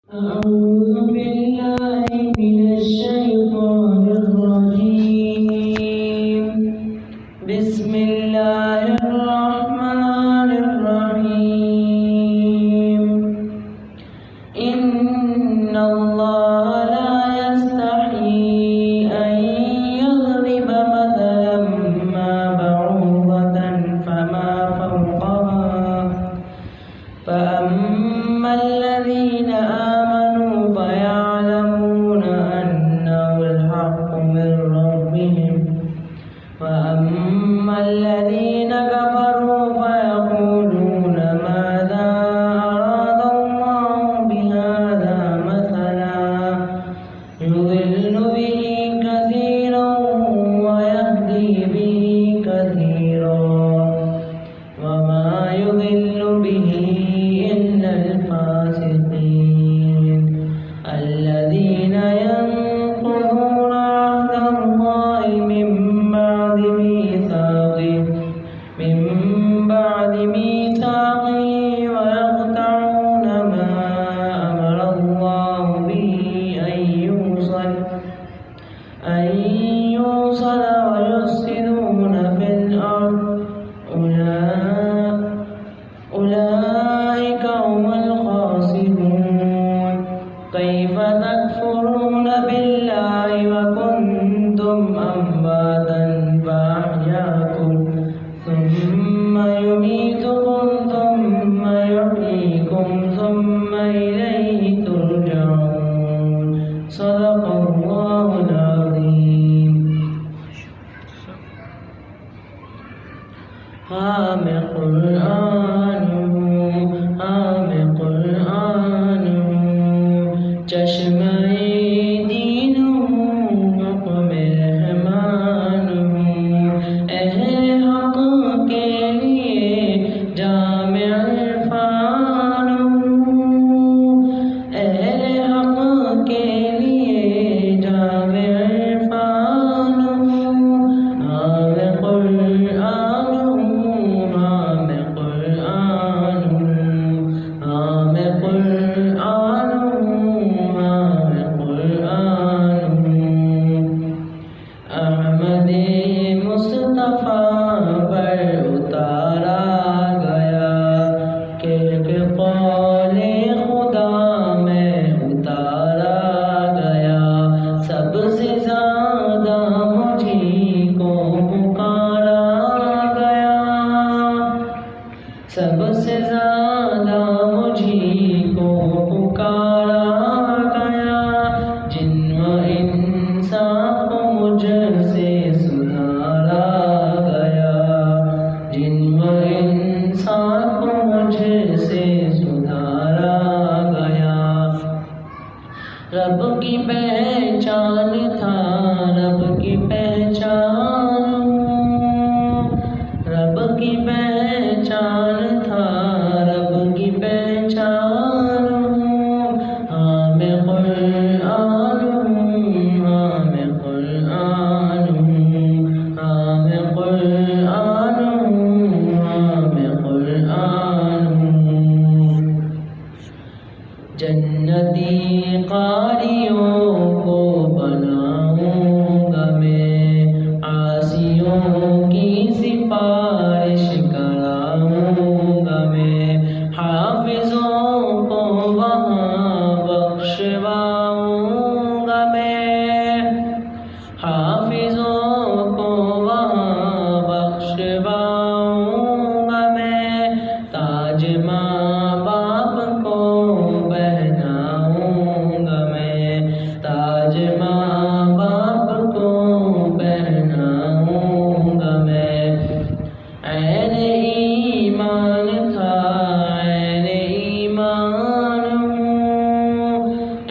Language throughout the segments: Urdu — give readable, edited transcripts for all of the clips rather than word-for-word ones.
أعوذ بالله من الشيطان الرجيم. بسم الله الرحمن الرحيم. إن الله لا يستحيي أن يضرب مثلا ما بعوضة فما فوقها فأما الذين آمنوا فيعلمون أنه الحق من ربهم وأما الذين كفروا فيقولون ماذا أراد الله بهذا مثلا يضل به كثيرا ويهدي به كثيرا وما يضل به إلا الفاسقين الذين ينقضون عهد الله من بعد ميثاقه ويقطعون ما أمر الله به أن يوصل ويفسدون في الأرض أولئك هم الخاسرون. كيف تكفرون بالله وكنتم أمواتا فأحياكم ثم يميتكم ثم يحييكم ثم إليه ترجعون. صدق الله العظيم. حام قرآن چشمہ دین حکم رحمان اہل حق کے لیے جامع عرفان اہل حق کے لیے جامع عرفان حام قرآن احمد مصطفیٰ پر اتارا گیا کہ قول خدا میں اتارا گیا. سب سے زیادہ مجھی کو پکارا گیا سب سے زیادہ مجھی کو پکارا گیا. جن و انسان کو مجھ سے سدھارا گیا جن و انسان کو مجھ سے سدھارا گیا. رب کی پہچان تھا رب کی پہچان رب کی پہچان تھا رب کی پہچان. حام قرآن حام قرآن حام قرآن حام قرآن. جنتی قاریوں کو بناؤں گا میں عاصیوں کی سفارش کراؤں گا میں. حافظوں کو وہاں بخشواؤں گا میں حافظوں کو وہاں بخشواؤں گا میں. تاج ماں باپ کو پہناؤں گا میں تاج ماں باپ کو پہناؤں گا میں. عین ایمان تھا عین ایمان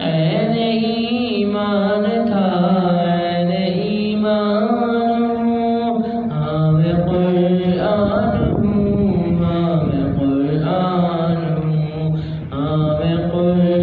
عین ایمان تھا عین ایمان. حام قرآن حام قرآن حام قرآن.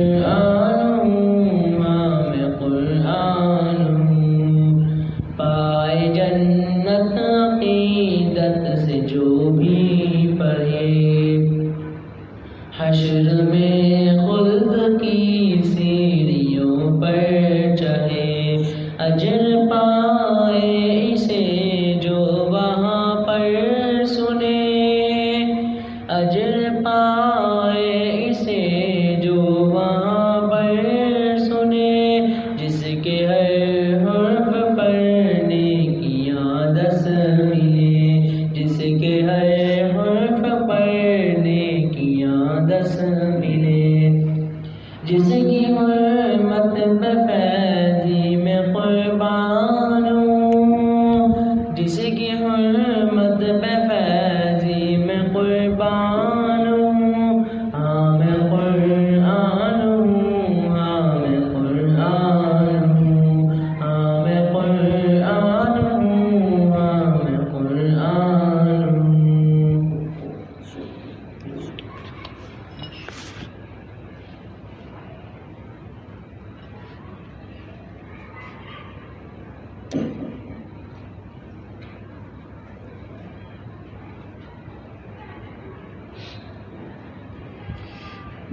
جس کی حرمت پہ فیضی میں قربان ہوں، جس کی حرمت پہ فیضی میں قربان ہوں، ہاں میں قرآن ہوں، ہاں میں قرآن ہوں، ہاں میں قرآن ہوں، ہاں میں قرآن ہوں۔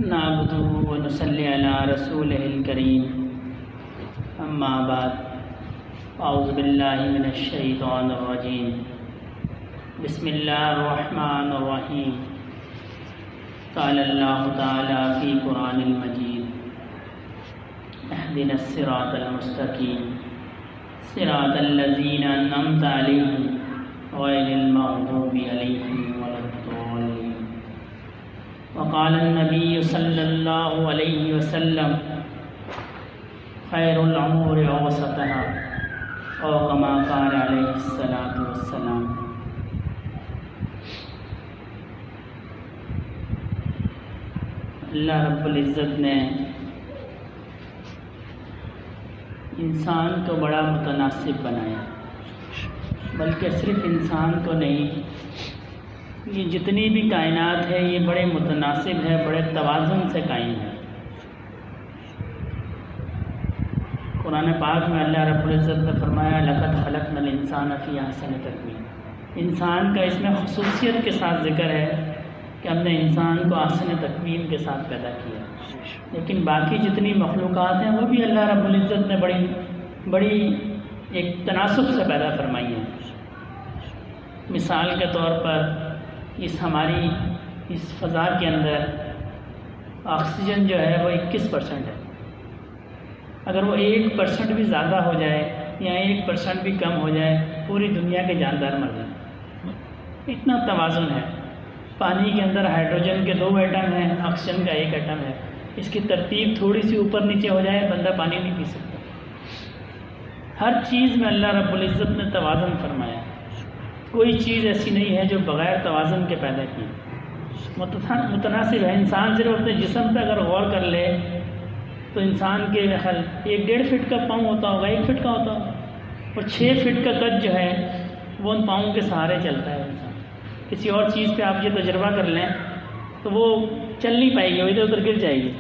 نعبده ونصلي على رسوله الكريم اما بعد اعوذ باللہ من الشیطان الرجیم بسم اللہ الرحمن الرحیم قال اللہ تعالی فی قرآن المجید اهدنا الصراط المستقیم صراط الذین انعمت علیہم غیر المغضوب علیہم ولا الضالین۔ وقال النبی صلی اللہ علیہ وسلم خیر العمور اوسطها او کما قال علیہ الصلاۃ والسلام۔ اللہ رب العزت نے انسان کو بڑا متناسب بنایا، بلکہ صرف انسان کو نہیں، یہ جتنی بھی کائنات ہے یہ بڑے متناسب ہے، بڑے توازن سے قائم ہے۔ قرآن پاک میں اللہ رب العزت نے فرمایا لقد خلقنا الانسان فی احسن تقویم۔ انسان کا اس میں خصوصیت کے ساتھ ذکر ہے کہ ہم نے انسان کو احسن تقویم کے ساتھ پیدا کیا، لیکن باقی جتنی مخلوقات ہیں وہ بھی اللہ رب العزت نے بڑی ایک تناسب سے پیدا فرمائی ہیں۔ مثال کے طور پر ہماری اس فضا کے اندر آکسیجن جو ہے وہ 21% ہے، اگر وہ 1% بھی زیادہ ہو جائے یا 1% بھی کم ہو جائے پوری دنیا کے جاندار مر جائیں، اتنا توازن ہے۔ پانی کے اندر ہائیڈروجن کے 2 ایٹم ہیں، آکسیجن کا 1 ایٹم ہے، اس کی ترتیب تھوڑی سی اوپر نیچے ہو جائے بندہ پانی نہیں پی سکتا۔ ہر چیز میں اللہ رب العزت نے توازن فرمایا، کوئی چیز ایسی نہیں ہے جو بغیر توازن کے پیدا کی، متناسب ہے۔ انسان صرف اپنے جسم پہ اگر غور کر لے تو انسان کے خیال 1.5 فٹ کا پاؤں ہوتا ہوگا، 1 فٹ کا ہوتا ہوگا، اور 6 فٹ کا قد جو ہے وہ ان پاؤں کے سہارے چلتا ہے انسان۔ کسی اور چیز پہ آپ یہ تجربہ کر لیں تو وہ چل نہیں پائے گی، وہ ادھر ادھر گر جائے گی۔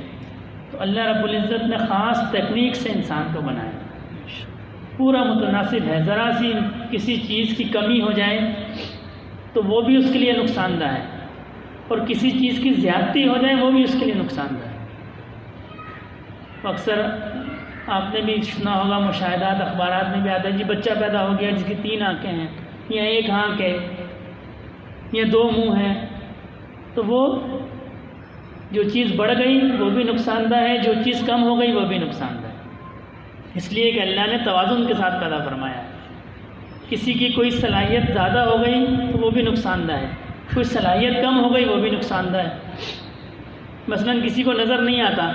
تو اللہ رب العزت نے خاص تکنیک سے انسان کو بنایا، پورا متناسب ہے۔ ذرا سی کسی چیز کی کمی ہو جائے تو وہ بھی اس کے لیے نقصان دہ ہے، اور کسی چیز کی زیادتی ہو جائے وہ بھی اس کے لیے نقصان دہ ہے۔ اکثر آپ نے بھی سنا ہوگا، مشاہدات اخبارات میں بھی آتا ہے جی بچہ پیدا ہو گیا جس کی 3 آنکھیں ہیں یا 1 آنکھ ہے یا 2 منہ ہیں، تو وہ جو چیز بڑھ گئی وہ بھی نقصان دہ ہے، جو چیز کم ہو گئی وہ بھی نقصان دہ ہے۔ اس لیے کہ اللہ نے توازن کے ساتھ پیدا فرمایا۔ کسی کی کوئی صلاحیت زیادہ ہو گئی تو وہ بھی نقصان دہ ہے، کوئی صلاحیت کم ہو گئی وہ بھی نقصان دہ ہے۔ مثلا کسی کو نظر نہیں آتا،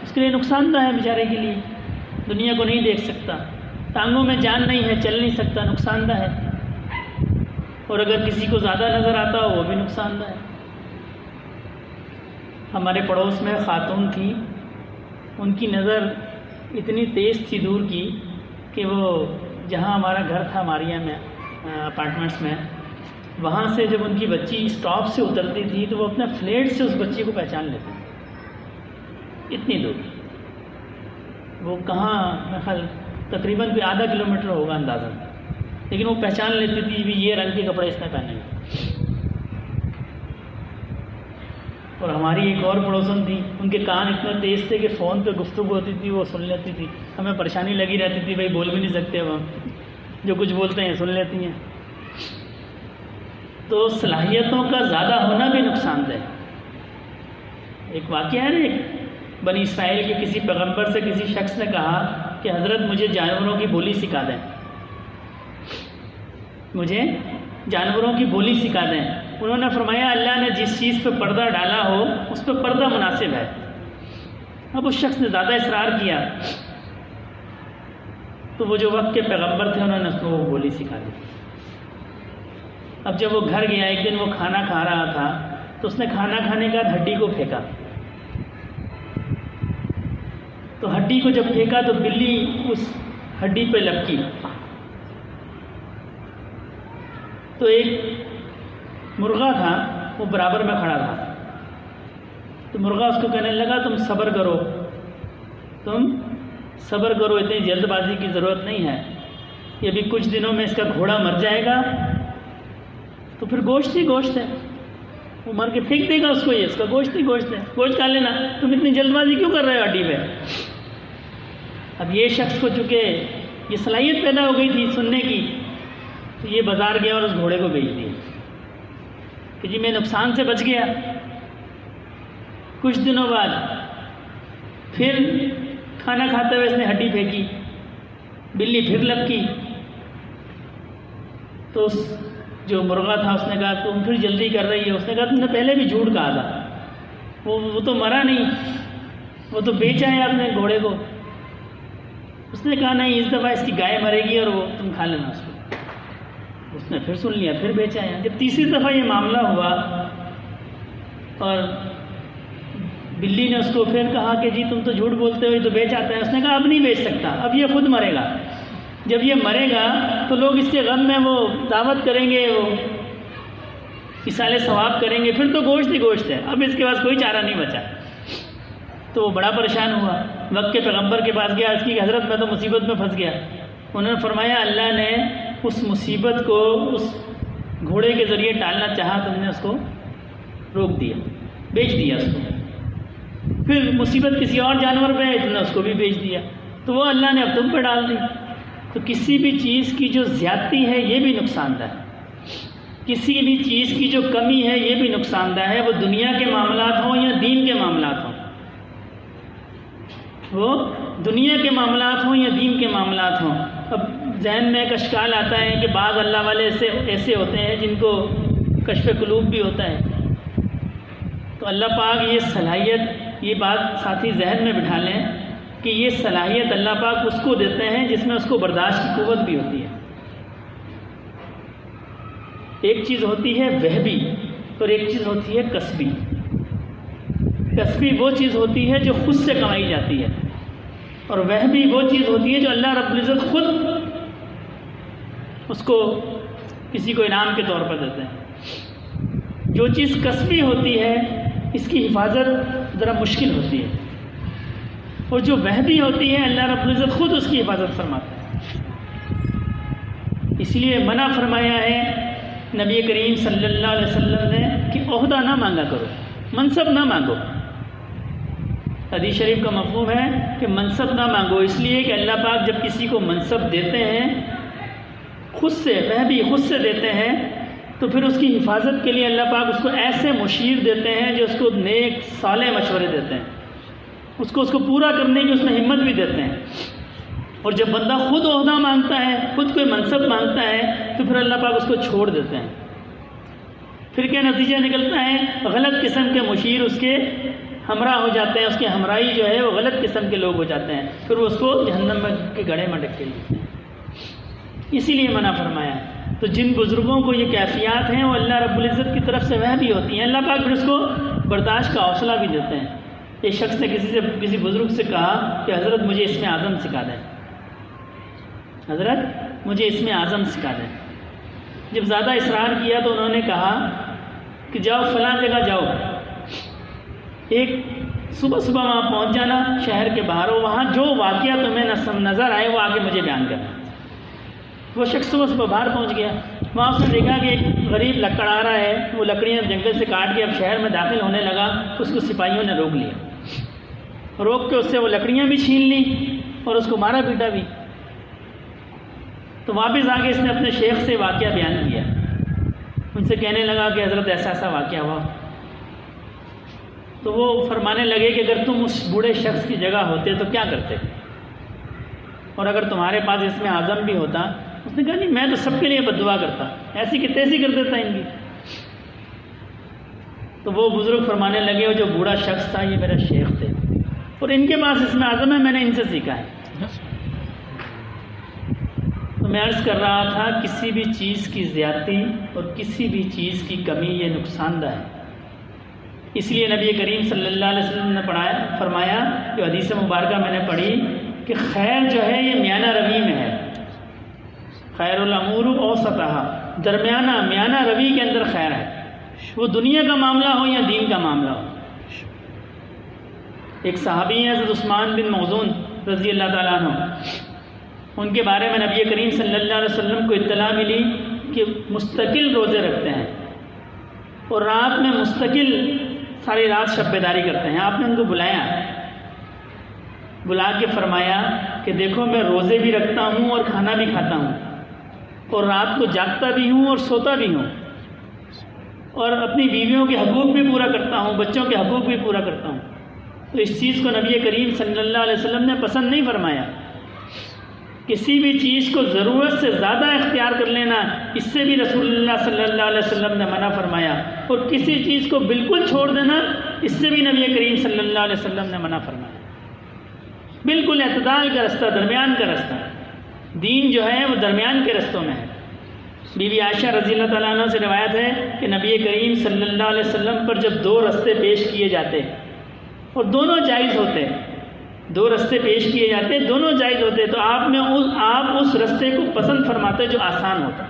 اس کے لیے نقصان دہ ہے، بیچارے کے لیے دنیا کو نہیں دیکھ سکتا، ٹانگوں میں جان نہیں ہے، چل نہیں سکتا، نقصان دہ ہے۔ اور اگر کسی کو زیادہ نظر آتا ہو وہ بھی نقصان دہ ہے۔ ہمارے پڑوس میں خاتون تھی، ان کی نظر اتنی تیز تھی دور کی کہ وہ جہاں ہمارا گھر تھا ماریہ میں اپارٹمنٹس میں، وہاں سے جب ان کی بچی اسٹاپ سے اترتی تھی تو وہ اپنے فلیٹ سے اس بچی کو پہچان لیتے تھے، اتنی دور۔ وہ کہاں میں خیال تقریباً کوئی آدھا کلومیٹر ہوگا اندازاً، لیکن وہ پہچان لیتی تھی بھی یہ رنگ کے کپڑے اس نے پہنے ہوئے۔ اور ہماری ایک اور پڑوسن تھی، ان کے کان اتنے تیز تھے کہ فون پہ گفتگو ہوتی تھی وہ سن لیتی تھی، ہمیں پریشانی لگی رہتی تھی بھائی بول بھی نہیں سکتے، وہ جو کچھ بولتے ہیں سن لیتی ہیں۔ تو صلاحیتوں کا زیادہ ہونا بھی نقصان دہ ہے۔ ایک واقعہ ہے نا، ایک بنی اسرائیل کے کسی پیغمبر سے کسی شخص نے کہا کہ حضرت مجھے جانوروں کی بولی سکھا دیں، مجھے جانوروں کی بولی سکھا دیں۔ انہوں نے فرمایا اللہ نے جس چیز پہ پردہ ڈالا ہو اس پہ پردہ مناسب ہے۔ اب اس شخص نے زیادہ اصرار کیا تو وہ جو وقت کے پیغمبر تھے انہوں نے اس کو وہ گولی سکھا دی. اب جب وہ گھر گیا ایک دن وہ کھانا کھا رہا تھا تو اس نے کھانا کھانے کے بعد ہڈی کو پھینکا. تو ہڈی کو جب پھینکا تو بلی اس ہڈی پہ لپکی. تو ایک مرغا تھا وہ برابر میں کھڑا تھا. تو مرغا اس کو کہنے لگا تم صبر کرو، اتنی جلد بازی کی ضرورت نہیں ہے، یہ ابھی کچھ دنوں میں اس کا گھوڑا مر جائے گا تو پھر گوشت ہی گوشت ہے، وہ مر کے پھینک دے گا اس کو، یہ اس کا گوشت ہی گوشت ہے، گوشت کھا لینا، تم اتنی جلد بازی کیوں کر رہے ہو ہڈی پہ. اب یہ شخص کو چونکہ یہ صلاحیت پیدا ہو گئی تھی سننے کی تو یہ بازار گیا اور اس گھوڑے کو بیچ دیا کہ جی میں نقصان سے بچ گیا. کچھ دنوں بعد پھر کھانا کھاتے ہوئے اس نے ہڈی پھینکی، بلی پھر لپکی. تو اس جو مرغا تھا اس نے کہا تم پھر جلدی کر رہی ہے. اس نے کہا تم نے پہلے بھی جھوٹ کہا تھا، وہ تو مرا نہیں، وہ تو بیچا ہے آپ نے گھوڑے کو. اس نے کہا نہیں، اس دفعہ اس کی گائے مرے گی اور وہ تم کھا لینا اس کو. اس نے پھر سن لیا، پھر بیچا ہے. جب تیسری دفعہ یہ معاملہ ہوا اور بلی نے اس کو پھر کہا کہ جی تم تو جھوٹ بولتے ہو، یہ تو بیچ آتا ہے. اس نے کہا اب نہیں بیچ سکتا، اب یہ خود مرے گا. جب یہ مرے گا تو لوگ اس کے غم میں وہ دعوت کریں گے، وہ اصالِ ثواب کریں گے، پھر تو گوشت ہی گوشت ہے، اب اس کے پاس کوئی چارہ نہیں بچا. تو وہ بڑا پریشان ہوا، وقت کے پیغمبر کے پاس گیا، اس کی حضرت میں تو مصیبت میں پھنس گیا. انہوں نے فرمایا اللہ نے اس مصیبت کو اس گھوڑے کے ذریعے ٹالنا چاہا، تم نے اس کو روک دیا، بیچ دیا اس کو. پھر مصیبت کسی اور جانور پہ ہے، تم نے اس کو بھی بیچ دیا، تو وہ اللہ نے اب تم پہ ڈال دی. تو کسی بھی چیز کی جو زیادتی ہے یہ بھی نقصان دہ ہے، کسی بھی چیز کی جو کمی ہے یہ بھی نقصان دہ ہے، وہ دنیا کے معاملات ہوں یا دین کے معاملات ہوں. وہ دنیا کے معاملات ہوں یا دین کے معاملات ہوں. اب ذہن میں ایک اشکال آتا ہے کہ بعض اللہ والے ایسے ہوتے ہیں جن کو کشف قلوب بھی ہوتا ہے. تو اللہ پاک یہ صلاحیت، یہ بات ساتھی ذہن میں بٹھا لیں کہ یہ صلاحیت اللہ پاک اس کو دیتے ہیں جس میں اس کو برداشت کی قوت بھی ہوتی ہے. ایک چیز ہوتی ہے وہبی اور ایک چیز ہوتی ہے کسبی. کسبی وہ چیز ہوتی ہے جو خود سے کمائی جاتی ہے، اور وہبی وہ چیز ہوتی ہے جو اللہ رب العزت خود اس کو کسی کو انعام کے طور پر دیتے ہیں. جو چیز کسبی ہوتی ہے اس کی حفاظت ذرا مشکل ہوتی ہے، اور جو وہبی ہوتی ہے اللہ رب العزت خود اس کی حفاظت فرماتا ہے. اس لیے منع فرمایا ہے نبی کریم صلی اللہ علیہ وسلم نے کہ عہدہ نہ مانگا کرو، منصب نہ مانگو. حدیث شریف کا مفہوم ہے کہ منصب نہ مانگو، اس لیے کہ اللہ پاک جب کسی کو منصب دیتے ہیں خود سے، وہبی خود سے دیتے ہیں، تو پھر اس کی حفاظت کے لیے اللہ پاک اس کو ایسے مشیر دیتے ہیں جو اس کو نیک صالح مشورے دیتے ہیں، اس کو پورا کرنے کی اس میں ہمت بھی دیتے ہیں. اور جب بندہ خود عہدہ مانگتا ہے، خود کوئی منصب مانگتا ہے، تو پھر اللہ پاک اس کو چھوڑ دیتے ہیں. پھر کیا نتیجہ نکلتا ہے؟ غلط قسم کے مشیر اس کے ہمراہ ہو جاتے ہیں، اس کی ہمراہی جو ہے وہ غلط قسم کے لوگ ہو جاتے ہیں، پھر وہ اس کو جہنم میں کے گڑھے میں ڈھکیل دیتے ہیں. اسی لیے منع فرمایا. تو جن بزرگوں کو یہ کیفیات ہیں وہ اللہ رب العزت کی طرف سے وہ بھی ہوتی ہیں، اللہ پاک پھر اس کو برداشت کا حوصلہ بھی دیتے ہیں. ایک شخص نے کسی بزرگ سے کہا کہ حضرت مجھے اسم اعظم سکھا دیں، حضرت مجھے اسم اعظم سکھا دیں. جب زیادہ اصرار کیا تو انہوں نے کہا کہ جاؤ فلاں جگہ جاؤ، ایک صبح وہاں پہنچ جانا، شہر کے باہر ہو، وہاں جو واقعہ تمہیں نظر آئے وہ آگے مجھے بیان کرنا. وہ شخص صبح باہر پہنچ گیا. وہاں اس نے دیکھا کہ ایک غریب لکڑ آ رہا ہے، وہ لکڑیاں جنگل سے کاٹ کے اب شہر میں داخل ہونے لگا. اس کو سپاہیوں نے روک لیا، روک کے اس سے وہ لکڑیاں بھی چھین لی اور اس کو مارا پیٹا بھی. تو واپس آ کے اس نے اپنے شیخ سے واقعہ بیان کیا. ان سے کہنے لگا کہ حضرت ایسا ایسا واقعہ ہوا. تو وہ فرمانے لگے کہ اگر تم اس بوڑھے شخص کی جگہ ہوتے تو کیا کرتے، اور اگر تمہارے پاس اسم اعظم بھی ہوتا. اس نے کہا نہیں، میں تو سب کے لیے بد دعا کرتا، ایسی کہ تیسی کر دیتا ان کی. تو وہ بزرگ فرمانے لگے وہ جو بوڑھا شخص تھا یہ میرا شیخ تھے، اور ان کے پاس اسم اعظم ہے، میں نے ان سے سیکھا ہے۔ تو میں عرض کر رہا تھا کسی بھی چیز کی زیادتی اور کسی بھی چیز کی کمی یہ نقصان دہ ہے۔ اس لیے نبی کریم صلی اللہ علیہ وسلم نے فرمایا، جو حدیث مبارکہ میں نے پڑھی، کہ خیر جو ہے یہ میانہ روی میں ہے، خیر الامور اوسطھا، درمیانہ میانہ روی کے اندر خیر ہے، وہ دنیا کا معاملہ ہو یا دین کا معاملہ ہو۔ ایک صحابی ہیں حضرت عثمان بن مخزوم رضی اللہ تعالیٰ عنہ، ان کے بارے میں نبی کریم صلی اللہ علیہ وسلم کو اطلاع ملی کہ مستقل روزے رکھتے ہیں اور رات میں مستقل ساری رات شب بیداری کرتے ہیں۔ آپ نے ان کو بلا کے فرمایا کہ دیکھو میں روزے بھی رکھتا ہوں اور کھانا بھی کھاتا ہوں اور رات کو جاگتا بھی ہوں اور سوتا بھی ہوں اور اپنی بیویوں کے حقوق بھی پورا کرتا ہوں، بچوں کے حقوق بھی پورا کرتا ہوں۔ تو اس چیز کو نبی کریم صلی اللہ علیہ وسلم نے پسند نہیں فرمایا۔ کسی بھی چیز کو ضرورت سے زیادہ اختیار کر لینا، اس سے بھی رسول اللہ صلی اللہ علیہ وسلم نے منع فرمایا، اور کسی چیز کو بالکل چھوڑ دینا، اس سے بھی نبی کریم صلی اللہ علیہ وسلم نے منع فرمایا۔ بالکل اعتدال کا رستہ، درمیان کا رستہ، دین جو ہے وہ درمیان کے رستوں میں ہے۔ بی بی عائشہ رضی اللہ تعالیٰ عنہ سے روایت ہے کہ نبی کریم صلی اللہ علیہ وسلم پر جب دو رستے پیش کیے جاتے اور دونوں جائز ہوتے، دو رستے پیش کیے جاتے دونوں جائز ہوتے، تو آپ اس رستے کو پسند فرماتے جو آسان ہوتا۔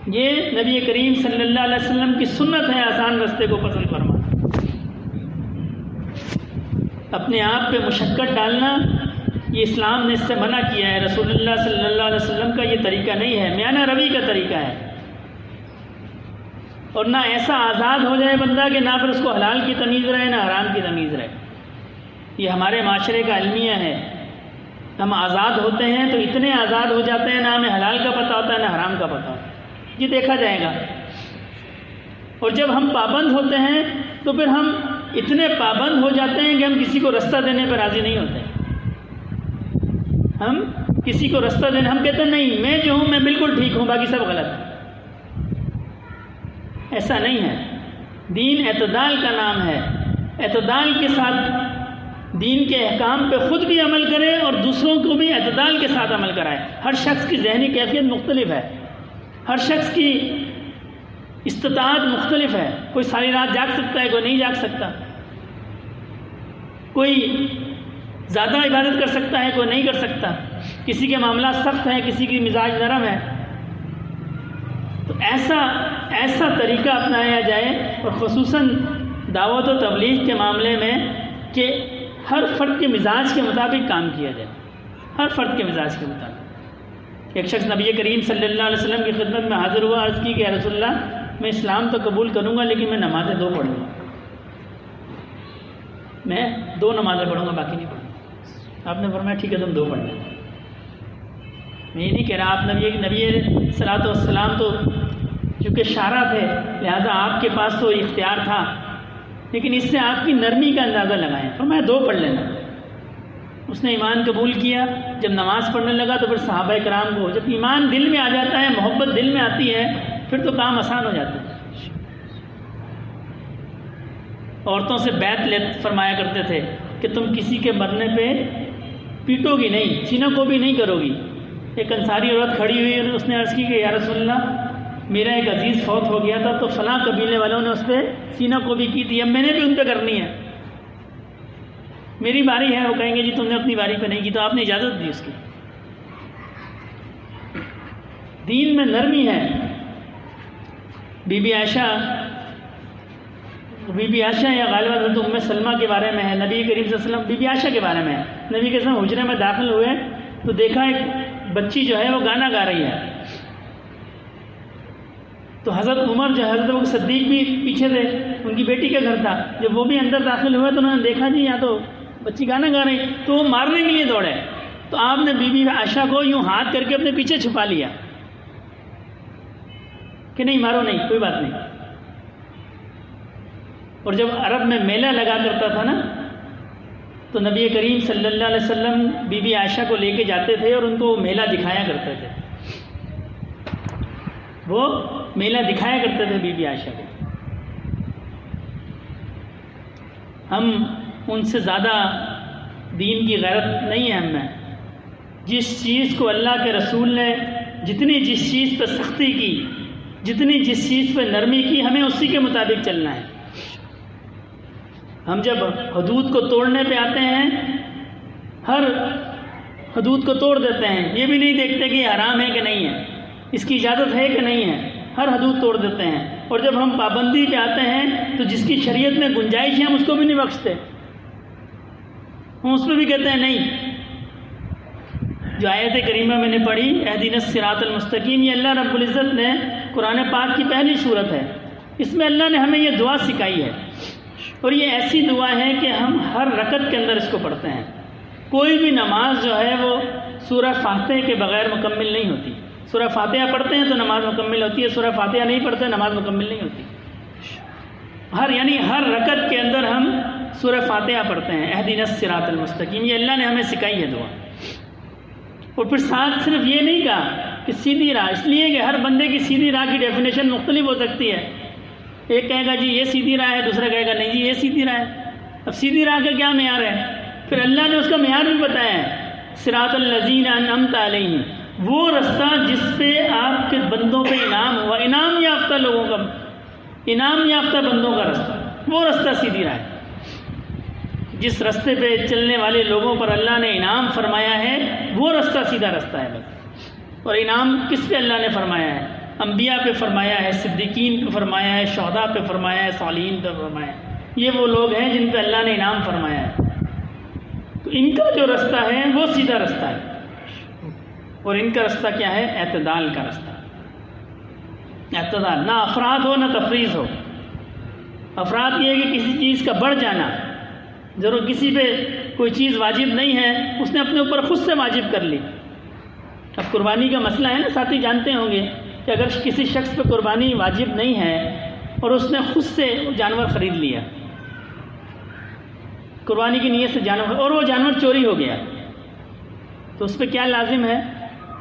یہ نبی کریم صلی اللہ علیہ وسلم کی سنت ہے، آسان رستے کو پسند فرمانا۔ اپنے آپ پہ مشقت ڈالنا، یہ اسلام نے اس سے منع کیا ہے۔ رسول اللہ صلی اللہ علیہ وسلم کا یہ طریقہ نہیں ہے، میانہ روی کا طریقہ ہے۔ اور نہ ایسا آزاد ہو جائے بندہ کہ نہ پھر اس کو حلال کی تمیز رہے نہ حرام کی تمیز رہے۔ یہ ہمارے معاشرے کا المیہ ہے، ہم آزاد ہوتے ہیں تو اتنے آزاد ہو جاتے ہیں، نہ ہمیں حلال کا پتہ ہوتا ہے نہ حرام کا پتہ ہوتا ہے، یہ دیکھا جائے گا۔ اور جب ہم پابند ہوتے ہیں تو پھر ہم اتنے پابند ہو جاتے ہیں کہ ہم کسی کو رستہ دینے پر راضی نہیں ہوتے۔ ہم کسی کو رستہ دینے، ہم کہتے ہیں نہیں میں جو ہوں میں بالکل ٹھیک ہوں، باقی سب غلط ہے۔ ایسا نہیں ہے، دین اعتدال کا نام ہے۔ اعتدال کے ساتھ دین کے احکام پہ خود بھی عمل کرے اور دوسروں کو بھی اعتدال کے ساتھ عمل کرائے۔ ہر شخص کی ذہنی کیفیت مختلف ہے، ہر شخص کی استطاعت مختلف ہے، کوئی ساری رات جاگ سکتا ہے، کوئی نہیں جاگ سکتا، کوئی زیادہ عبادت کر سکتا ہے، کوئی نہیں کر سکتا، کسی کے معاملات سخت ہیں، کسی کی مزاج نرم ہے۔ تو ایسا طریقہ اپنایا جائے، اور خصوصاً دعوت و تبلیغ کے معاملے میں کہ ہر فرد کے مزاج کے مطابق کام کیا جائے، ہر فرد کے مزاج کے مطابق۔ ایک شخص نبی کریم صلی اللہ علیہ وسلم کی خدمت میں حاضر ہوا، عرض کی کہ یا رسول اللہ میں اسلام تو قبول کروں گا لیکن میں نمازیں 2 پڑھوں گا، میں 2 نمازیں پڑھوں گا، باقی نہیں پڑھوں گا۔ آپ نے فرمایا ٹھیک ہے تم 2 پڑھ لیں۔ میں یہ نہیں کہہ رہا، آپ نبی صلاۃ والسلام تو چونکہ شارع تھے لہذا آپ کے پاس تو اختیار تھا، لیکن اس سے آپ کی نرمی کا اندازہ لگائیں۔ فرمایا 2 پڑھ لینا۔ اس نے ایمان قبول کیا، جب نماز پڑھنے لگا تو پھر صحابہ کرام کو، جب ایمان دل میں آ جاتا ہے، محبت دل میں آتی ہے، پھر تو کام آسان ہو جاتا ہے۔ عورتوں سے بیعت فرمایا کرتے تھے کہ تم کسی کے مرنے پہ پیٹو گی نہیں، سینہ کو بھی نہیں کرو گی۔ ایک انصاری عورت کھڑی ہوئی اور اس نے عرض کی کہ یا رسول اللہ میرا ایک عزیز فوت ہو گیا تھا تو فلاں قبیلے والوں نے اس پہ سینہ کو بھی کی تھی، اب میں نے بھی ان پہ کرنی ہے، میری باری ہے۔ وہ کہیں گے جی تم نے اپنی باری پہ نہیں کی، تو آپ نے اجازت دی اس کی۔ دین میں نرمی ہے۔ بی بی عائشہ یا غالباً حضرت ام سلمہ کے بارے میں ہے، نبی کریم صلی اللہ علیہ وسلم بی بی عائشہ کے بارے میں ہے، نبی کے وسلم حجرے میں داخل ہوئے تو دیکھا ایک بچی جو ہے وہ گانا گا رہی ہے، تو حضرت عمر جو حضرت ابو بکر صدیق بھی پیچھے تھے، ان کی بیٹی کا گھر تھا، جب وہ بھی اندر داخل ہوئے تو انہوں نے دیکھا جی یہاں تو بچی گانا گا رہی، تو وہ مارنے کے لیے دوڑے، تو آپ نے بی بی عائشہ کو یوں ہاتھ کر کے اپنے پیچھے چھپا لیا کہ نہیں مارو نہیں، کوئی بات نہیں۔ اور جب عرب میں میلہ لگا کرتا تھا نا تو نبی کریم صلی اللہ علیہ وسلم بی بی عائشہ کو لے کے جاتے تھے اور ان کو میلہ دکھایا کرتے تھے، وہ میلہ دکھایا کرتے تھے بی بی عائشہ کو۔ ہم ان سے زیادہ دین کی غیرت نہیں ہے ہم میں. جس چیز کو اللہ کے رسول نے جس چیز پہ سختی کی، جس چیز پہ نرمی کی، ہمیں اسی کے مطابق چلنا ہے. ہم جب حدود کو توڑنے پہ آتے ہیں، ہر حدود کو توڑ دیتے ہیں، یہ بھی نہیں دیکھتے کہ یہ حرام ہے کہ نہیں ہے، اس کی اجازت ہے کہ نہیں ہے، ہر حدود توڑ دیتے ہیں. اور جب ہم پابندی پہ آتے ہیں تو جس کی شریعت میں گنجائش ہے ہم اس کو بھی نہیں بخشتے، ہم اس پہ بھی کہتے ہیں نہیں. جو آیت کریمہ میں نے پڑھی اہدنا الصراط المستقیم، یہ اللہ رب العزت نے قرآن پاک کی پہلی صورت ہے، اس میں اللہ نے ہمیں یہ دعا سکھائی ہے. اور یہ ایسی دعا ہے کہ ہم ہر رکعت کے اندر اس کو پڑھتے ہیں. کوئی بھی نماز جو ہے وہ سورہ فاتحہ کے بغیر مکمل نہیں ہوتی. سورہ فاتحہ پڑھتے ہیں تو نماز مکمل ہوتی ہے، سورہ فاتحہ نہیں پڑھتے نماز مکمل نہیں ہوتی. ہر رکعت کے اندر ہم سورہ فاتحہ پڑھتے ہیں، اہدنا الصراط المستقیم، یہ اللہ نے ہمیں سکھائی ہے دعا. اور پھر ساتھ صرف یہ نہیں کہا کہ سیدھی راہ، اس لیے کہ ہر بندے کی سیدھی راہ کی ڈیفینیشن مختلف ہو سکتی ہے. ایک کہے گا جی یہ سیدھی راہ ہے، دوسرا کہے گا نہیں جی یہ سیدھی راہ ہے. اب سیدھی راہ کا کیا معیار ہے؟ پھر اللہ نے اس کا معیار بھی بتایا ہے، صراط الذین انعمت علیہم، وہ رستہ جس پہ آپ کے بندوں پہ انعام ہوا، انعام یافتہ لوگوں کا، انعام یافتہ بندوں کا رستہ، وہ رستہ سیدھی راہ ہے. جس رستے پہ چلنے والے لوگوں پر اللہ نے انعام فرمایا ہے وہ رستہ سیدھا رستہ ہے بس. اور انعام کس پہ اللہ نے فرمایا ہے؟ انبیاء پہ فرمایا ہے، صدیقین پہ فرمایا ہے، شہداء پہ فرمایا ہے، صالحین پہ فرمایا ہے. یہ وہ لوگ ہیں جن پہ اللہ نے انعام فرمایا ہے. تو ان کا جو رستہ ہے وہ سیدھا رستہ ہے. اور ان کا رستہ کیا ہے؟ اعتدال کا رستہ. اعتدال، نہ افراد ہو نہ تفریط ہو. افراد یہ ہے کہ کسی چیز کا بڑھ جانا، ضرور کسی پہ کوئی چیز واجب نہیں ہے اس نے اپنے اوپر خود سے واجب کر لی. اب قربانی کا مسئلہ ہے نا، ساتھی جانتے ہوں گے کہ اگر کسی شخص پہ قربانی واجب نہیں ہے اور اس نے خود سے جانور خرید لیا قربانی کی نیت سے جانور، اور وہ جانور چوری ہو گیا، تو اس پہ کیا لازم ہے؟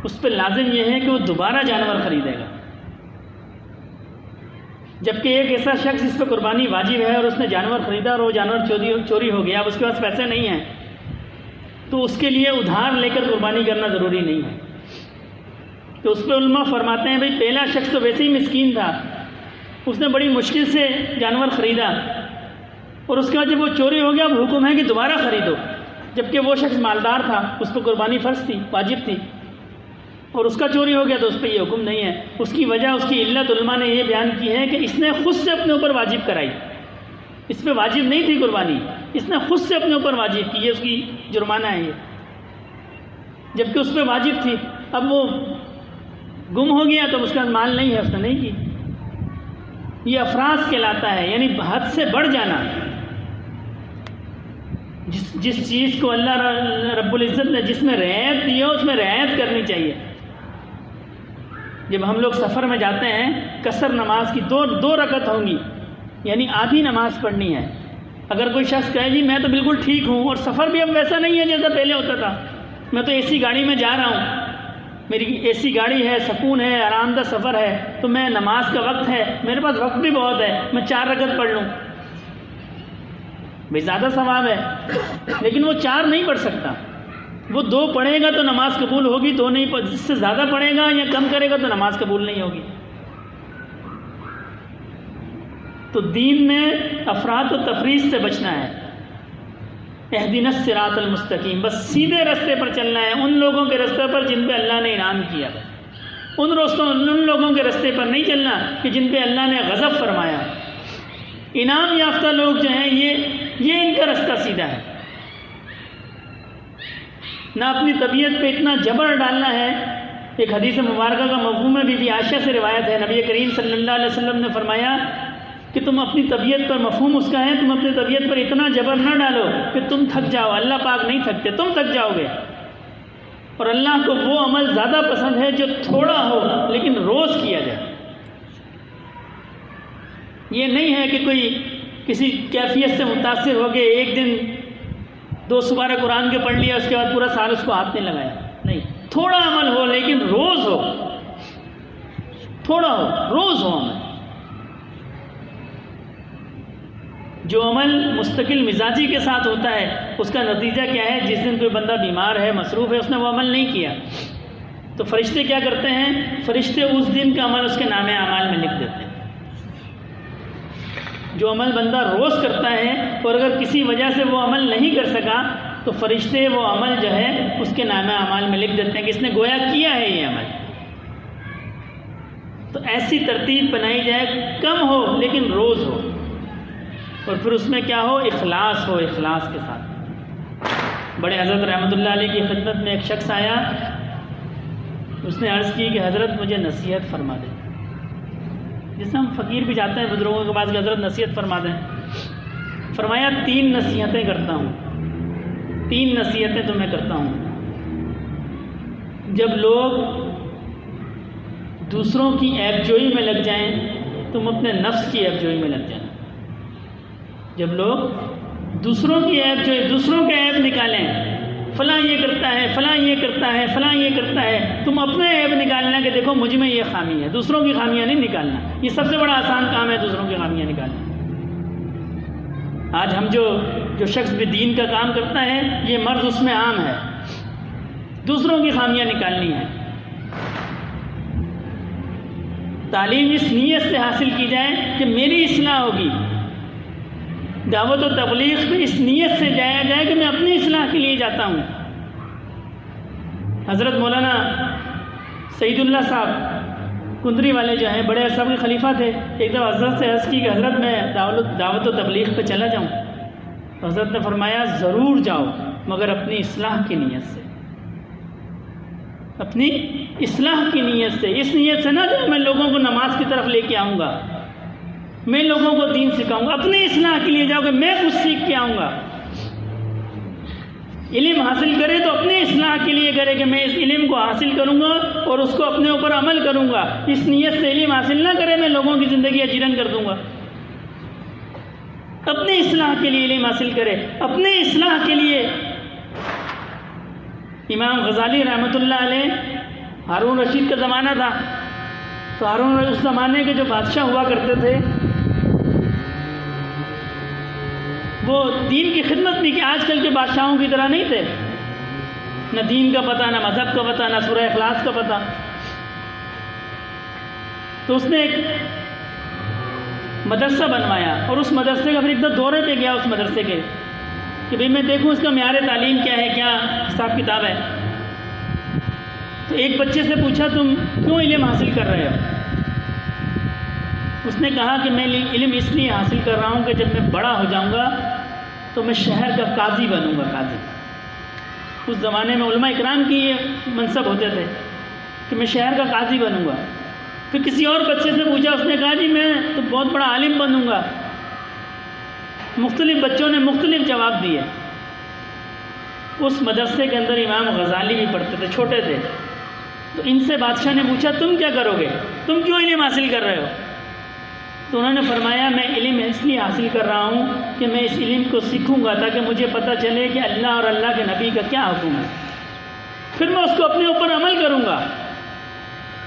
اس پہ لازم یہ ہے کہ وہ دوبارہ جانور خریدے گا. جبکہ ایک ایسا شخص جس پہ قربانی واجب ہے اور اس نے جانور خریدا اور وہ جانور چوری ہو گیا، اب اس کے پاس پیسے نہیں ہیں تو اس کے لیے ادھار لے کر قربانی کرنا ضروری نہیں ہے. تو اس پہ علماء فرماتے ہیں بھئی پہلا شخص تو ویسے ہی مسکین تھا، اس نے بڑی مشکل سے جانور خریدا اور اس کے بعد جب وہ چوری ہو گیا اب حکم ہے کہ دوبارہ خریدو. جبکہ وہ شخص مالدار تھا، اس پہ قربانی فرض تھی، واجب تھی، اور اس کا چوری ہو گیا تو اس پہ یہ حکم نہیں ہے. اس کی وجہ، اس کی علت علماء نے یہ بیان کی ہے کہ اس نے خود سے اپنے اوپر واجب کرائی. اس پہ واجب نہیں تھی قربانی، اس نے خود سے اپنے اوپر واجب کی، یہ اس کی جرمانہ ہے. یہ جبکہ اس پہ واجب تھی، اب وہ گم ہو گیا تو اس کا مال نہیں ہے، اس نے نہیں کی. یہ افراز کہلاتا ہے، یعنی حد سے بڑھ جانا. جس چیز کو اللہ رب العزت نے جس میں رعایت دی ہو اس میں رعایت کرنی چاہیے. جب ہم لوگ سفر میں جاتے ہیں، قصر نماز کی دو رکعت ہوں گی، یعنی آدھی نماز پڑھنی ہے. اگر کوئی شخص کہے جی میں تو بالکل ٹھیک ہوں اور سفر بھی اب ویسا نہیں ہے جیسا پہلے ہوتا تھا، میں تو اے سی گاڑی میں جا رہا ہوں، میری اے سی گاڑی ہے، سکون ہے، آرام دہ سفر ہے، تو میں نماز کا وقت ہے، میرے پاس وقت بھی بہت ہے، میں 4 رکعت پڑھ لوں، بھئی زیادہ ثواب ہے. لیکن وہ 4 نہیں پڑھ سکتا، وہ 2 پڑھے گا تو نماز قبول ہوگی، 2 نہیں پڑھ، جس سے زیادہ پڑھے گا یا کم کرے گا تو نماز قبول نہیں ہوگی. تو دین میں افراط و تفریط سے بچنا ہے. اہدنا الصراط المستقیم، بس سیدھے رستے پر چلنا ہے، ان لوگوں کے رستے پر جن پہ اللہ نے انعام کیا. ان لوگوں کے رستے پر نہیں چلنا کہ جن پہ اللہ نے غضب فرمایا. انعام یافتہ لوگ جو ہیں یہ ان کا رستہ سیدھا ہے. نہ اپنی طبیعت پہ اتنا جبر ڈالنا ہے. ایک حدیث مبارکہ کا مفہوم ہے، بی بی عائشہ سے روایت ہے، نبی کریم صلی اللہ علیہ وسلم نے فرمایا کہ تم اپنی طبیعت پر، مفہوم اس کا ہے تم اپنی طبیعت پر اتنا جبر نہ ڈالو کہ تم تھک جاؤ. اللہ پاک نہیں تھکتے، تم تھک جاؤ گے. اور اللہ کو وہ عمل زیادہ پسند ہے جو تھوڑا ہو لیکن روز کیا جائے. یہ نہیں ہے کہ کوئی کسی کیفیت سے متاثر ہو گئے ایک دن 2 سپارہ قرآن کے پڑھ لیا اس کے بعد پورا سال اس کو ہاتھ نہیں لگایا. نہیں، تھوڑا عمل ہو لیکن روز ہو، تھوڑا ہو روز ہو عمل. جو عمل مستقل مزاجی کے ساتھ ہوتا ہے اس کا نتیجہ کیا ہے؟ جس دن کوئی بندہ بیمار ہے، مصروف ہے، اس نے وہ عمل نہیں کیا، تو فرشتے کیا کرتے ہیں؟ فرشتے اس دن کا عمل اس کے نام اعمال میں لکھ دیتے ہیں۔ جو عمل بندہ روز کرتا ہے اور اگر کسی وجہ سے وہ عمل نہیں کر سکا تو فرشتے وہ عمل جو ہے اس کے نام اعمال میں لکھ دیتے ہیں کہ اس نے گویا کیا ہے یہ عمل۔ تو ایسی ترتیب بنائی جائے، کم ہو لیکن روز ہو، اور پھر اس میں کیا ہو؟ اخلاص ہو، اخلاص کے ساتھ۔ بڑے حضرت رحمۃ اللہ علیہ کی خدمت میں ایک شخص آیا، اس نے عرض کی کہ حضرت مجھے نصیحت فرما دیں۔ جس سے ہم فقیر بھی جاتے ہیں بزرگوں کے پاس کہ حضرت نصیحت فرما دیں۔ فرمایا 3 نصیحتیں کرتا ہوں، 3 نصیحتیں تو میں کرتا ہوں۔ جب لوگ دوسروں کی عیب جوئی میں لگ جائیں تم اپنے نفس کی عیب جوئی میں لگ جائیں۔ جب لوگ دوسروں کی عیب جوئی، دوسروں کے عیب نکالیں، فلاں یہ کرتا ہے، فلاں یہ کرتا ہے، فلاں یہ کرتا ہے، تم اپنے عیب نکالنا کہ دیکھو مجھ میں یہ خامی ہے، دوسروں کی خامیاں نہیں نکالنا۔ یہ سب سے بڑا آسان کام ہے، دوسروں کی خامیاں نکالنا۔ آج ہم جو شخص بھی دین کا کام کرتا ہے یہ مرض اس میں عام ہے، دوسروں کی خامیاں نکالنی ہے۔ تعلیم اس نیت سے حاصل کی جائے کہ میری اصلاح ہوگی، دعوت و تبلیغ میں اس نیت سے جایا جائے کہ میں اپنی اصلاح کے لیے جاتا ہوں۔ حضرت مولانا سعید اللہ صاحب کندری والے جو ہیں بڑے صاحب کے خلیفہ تھے، ایک دفعہ حضرت سے عرض کی کہ حضرت میں دعوت و تبلیغ پہ چلا جاؤں، تو حضرت نے فرمایا ضرور جاؤ مگر اپنی اصلاح کی نیت سے، اپنی اصلاح کی نیت سے، اس نیت سے نہ کہ میں لوگوں کو نماز کی طرف لے کے آؤں گا، میں لوگوں کو دین سکھاؤں گا، اپنی اصلاح کے لیے جاؤ کہ میں کچھ سیکھ کے آؤں گا۔ علم حاصل کرے تو اپنی اصلاح کے لیے کرے کہ میں اس علم کو حاصل کروں گا اور اس کو اپنے اوپر عمل کروں گا۔ اس نیت سے علم حاصل نہ کرے میں لوگوں کی زندگی اجیرن کر دوں گا۔ اپنی اصلاح کے لیے علم حاصل کرے، اپنی اصلاح کے لیے۔ امام غزالی رحمۃ اللہ علیہ، ہارون رشید کا زمانہ تھا، تو ہارون اس زمانے کے جو بادشاہ ہوا کرتے تھے وہ دین کی خدمت نہیں کہ آج کل کے بادشاہوں کی طرح نہیں تھے، نہ دین کا پتہ، نہ مذہب کا پتہ، نہ سورہ اخلاص کا پتہ۔ تو اس نے ایک مدرسہ بنوایا اور اس مدرسے کا پھر ایک دورے پہ گیا اس مدرسے کے کہ بھئی میں دیکھوں اس کا معیار تعلیم کیا ہے، کیا حساب کتاب ہے۔ تو ایک بچے سے پوچھا تم کیوں علم حاصل کر رہے ہو؟ اس نے کہا کہ میں علم اس لیے حاصل کر رہا ہوں کہ جب میں بڑا ہو جاؤں گا تو میں شہر کا قاضی بنوں گا، قاضی۔ اس زمانے میں علماء اکرام کی یہ منصب ہوتے تھے کہ میں شہر کا قاضی بنوں گا۔ پھر کسی اور بچے سے پوچھا، اس نے کہا جی میں تو بہت بڑا عالم بنوں گا۔ مختلف بچوں نے مختلف جواب دیے۔ اس مدرسے کے اندر امام غزالی بھی پڑھتے تھے، چھوٹے تھے، تو ان سے بادشاہ نے پوچھا تم کیا کرو گے، تم کیوں علم حاصل کر رہے ہو؟ تو انہوں نے فرمایا میں علم اس لیے حاصل کر رہا ہوں کہ میں اس علم کو سیکھوں گا تاکہ مجھے پتہ چلے کہ اللہ اور اللہ کے نبی کا کیا حکم ہے، پھر میں اس کو اپنے اوپر عمل کروں گا۔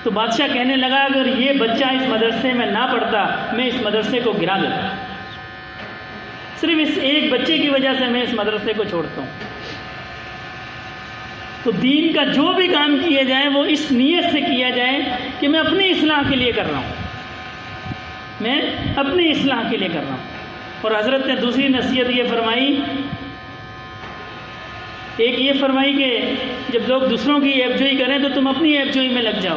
تو بادشاہ کہنے لگا اگر یہ بچہ اس مدرسے میں نہ پڑھتا میں اس مدرسے کو گرا دیتا، صرف اس ایک بچے کی وجہ سے میں اس مدرسے کو چھوڑتا ہوں۔ تو دین کا جو بھی کام کیا جائے وہ اس نیت سے کیا جائے کہ میں اپنی اصلاح کے لیے کر رہا ہوں، میں اپنی اصلاح کے لیے کر رہا ہوں۔ اور حضرت نے دوسری نصیحت یہ فرمائی، ایک یہ فرمائی کہ جب لوگ دوسروں کی عیب جوئی کریں تو تم اپنی عیب جوئی میں لگ جاؤ،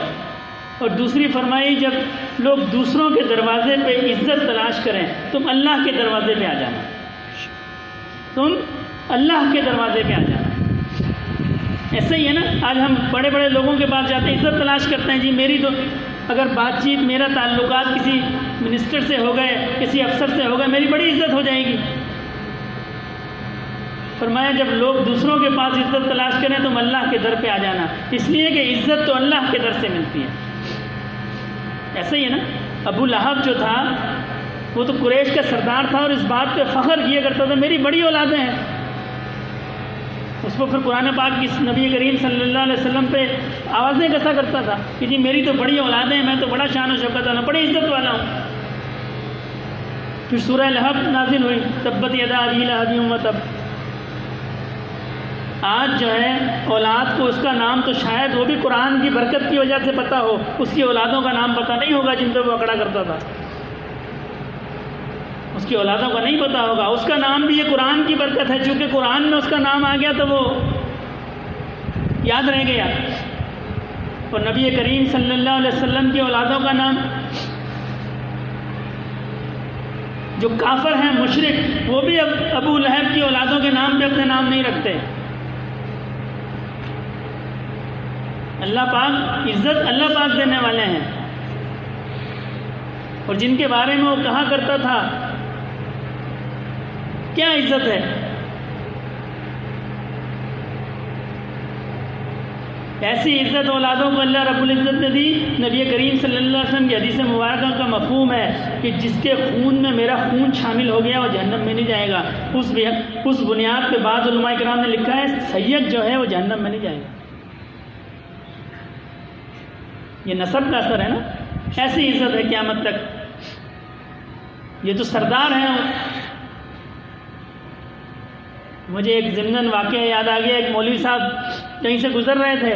اور دوسری فرمائی جب لوگ دوسروں کے دروازے پہ عزت تلاش کریں تم اللہ کے دروازے پہ آ جانا، تم اللہ کے دروازے پہ آ جانا۔ ایسا ہی ہے نا، آج ہم بڑے بڑے لوگوں کے پاس جاتے ہیں، عزت تلاش کرتے ہیں، جی میری تو اگر بات چیت، میرا تعلقات کسی منسٹر سے ہو گئے، کسی افسر سے ہو گئے، میری بڑی عزت ہو جائے گی۔ فرمایا جب لوگ دوسروں کے پاس عزت تلاش کریں تم اللہ کے در پہ آ جانا، اس لیے کہ عزت تو اللہ کے در سے ملتی ہے۔ ایسا ہی ہے نا، ابو لہب جو تھا وہ تو قریش کا سردار تھا اور اس بات پہ فخر کیا کرتا تھا میری بڑی اولادیں ہیں۔ اس کو پھر قرآن پاک کی نبی کریم صلی اللہ علیہ وسلم پہ آوازیں کسا کرتا تھا کہ جی میری تو بڑی اولادیں ہیں، میں تو بڑا شان و شوکت والا، بڑی عزت والا ہوں۔ پھر سورہ لہب نازل ہوئی، تبت یدا ابی لہب وتب۔ آج جو ہے اولاد کو اس کا نام تو شاید وہ بھی قرآن کی برکت کی وجہ سے پتہ ہو، اس کی اولادوں کا نام پتہ نہیں ہوگا جن پہ وہ اکڑا کرتا تھا، اس کی اولادوں کا نہیں پتہ ہوگا۔ اس کا نام بھی یہ قرآن کی برکت ہے، چونکہ قرآن میں اس کا نام آ گیا تو وہ یاد رہ گیا۔ اور نبی کریم صلی اللہ علیہ وسلم کی اولادوں کا نام، جو کافر ہیں مشرک، وہ بھی اب ابو لہب کی اولادوں کے نام پہ اپنے نام نہیں رکھتے۔ اللہ پاک عزت اللہ پاک دینے والے ہیں، اور جن کے بارے میں وہ کہا کرتا تھا کیا عزت ہے، ایسی عزت اولادوں کو اللہ رب العزت نے دی۔ نبی کریم صلی اللہ علیہ وسلم کی حدیث مبارکہ کا مفہوم ہے کہ جس کے خون میں میرا خون شامل ہو گیا وہ جہنم میں نہیں جائے گا۔ اس بنیاد پہ بعض علماء کرام نے لکھا ہے سید جو ہے وہ جہنم میں نہیں جائے گا۔ یہ نسب کا اثر ہے نا، ایسی عزت ہے قیامت تک۔ یہ تو سردار ہیں۔ مجھے ایک ضمناً واقعہ یاد آ گیا، ایک مولوی صاحب کہیں سے گزر رہے تھے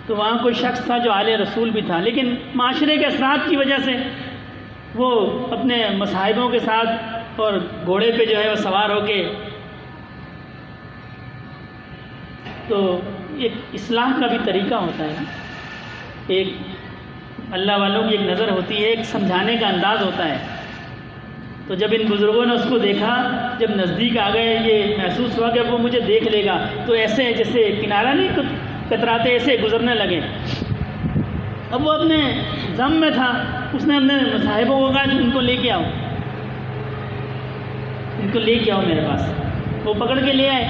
تو وہاں کوئی شخص تھا جو آل رسول بھی تھا، لیکن معاشرے کے اثرات کی وجہ سے وہ اپنے مصاحبوں کے ساتھ اور گھوڑے پہ جو ہے وہ سوار ہو کے، تو ایک اصلاح کا بھی طریقہ ہوتا ہے، ایک اللہ والوں کی ایک نظر ہوتی ہے، ایک سمجھانے کا انداز ہوتا ہے۔ تو جب ان بزرگوں نے اس کو دیکھا، جب نزدیک آ گئے، یہ محسوس ہوا کہ اب وہ مجھے دیکھ لے گا، تو ایسے جیسے کنارہ نہیں کتراتے ایسے گزرنے لگے۔ اب وہ اپنے ضم میں تھا، اس نے اپنے صاحبوں کو کہا ان کو لے کے آؤ، ان کو لے کے آؤ میرے پاس۔ وہ پکڑ کے لے آئے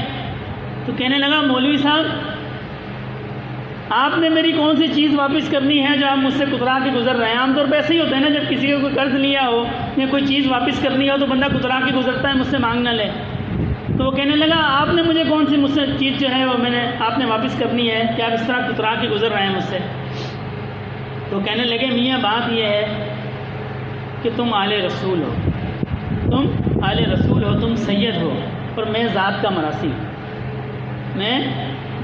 تو کہنے لگا مولوی صاحب آپ نے میری کون سی چیز واپس کرنی ہے جو آپ مجھ سے کترا کے گزر رہے ہیں؟ عام طور پہ ایسے ہی ہوتا ہے نا، جب کسی کو کوئی قرض لیا ہو یا کوئی چیز واپس کرنی ہو تو بندہ کترا کے گزرتا ہے مجھ سے مانگ نہ لے۔ تو وہ کہنے لگا آپ نے مجھے کون سی مجھ سے چیز جو ہے وہ آپ نے واپس کرنی ہے کہ آپ اس طرح کترا کے گزر رہے ہیں مجھ سے؟ تو کہنے لگے میاں بات یہ ہے کہ تم آل رسول ہو، تم آل رسول ہو، تم سید ہو، اور میں ذات کا مراثی ہوں، میں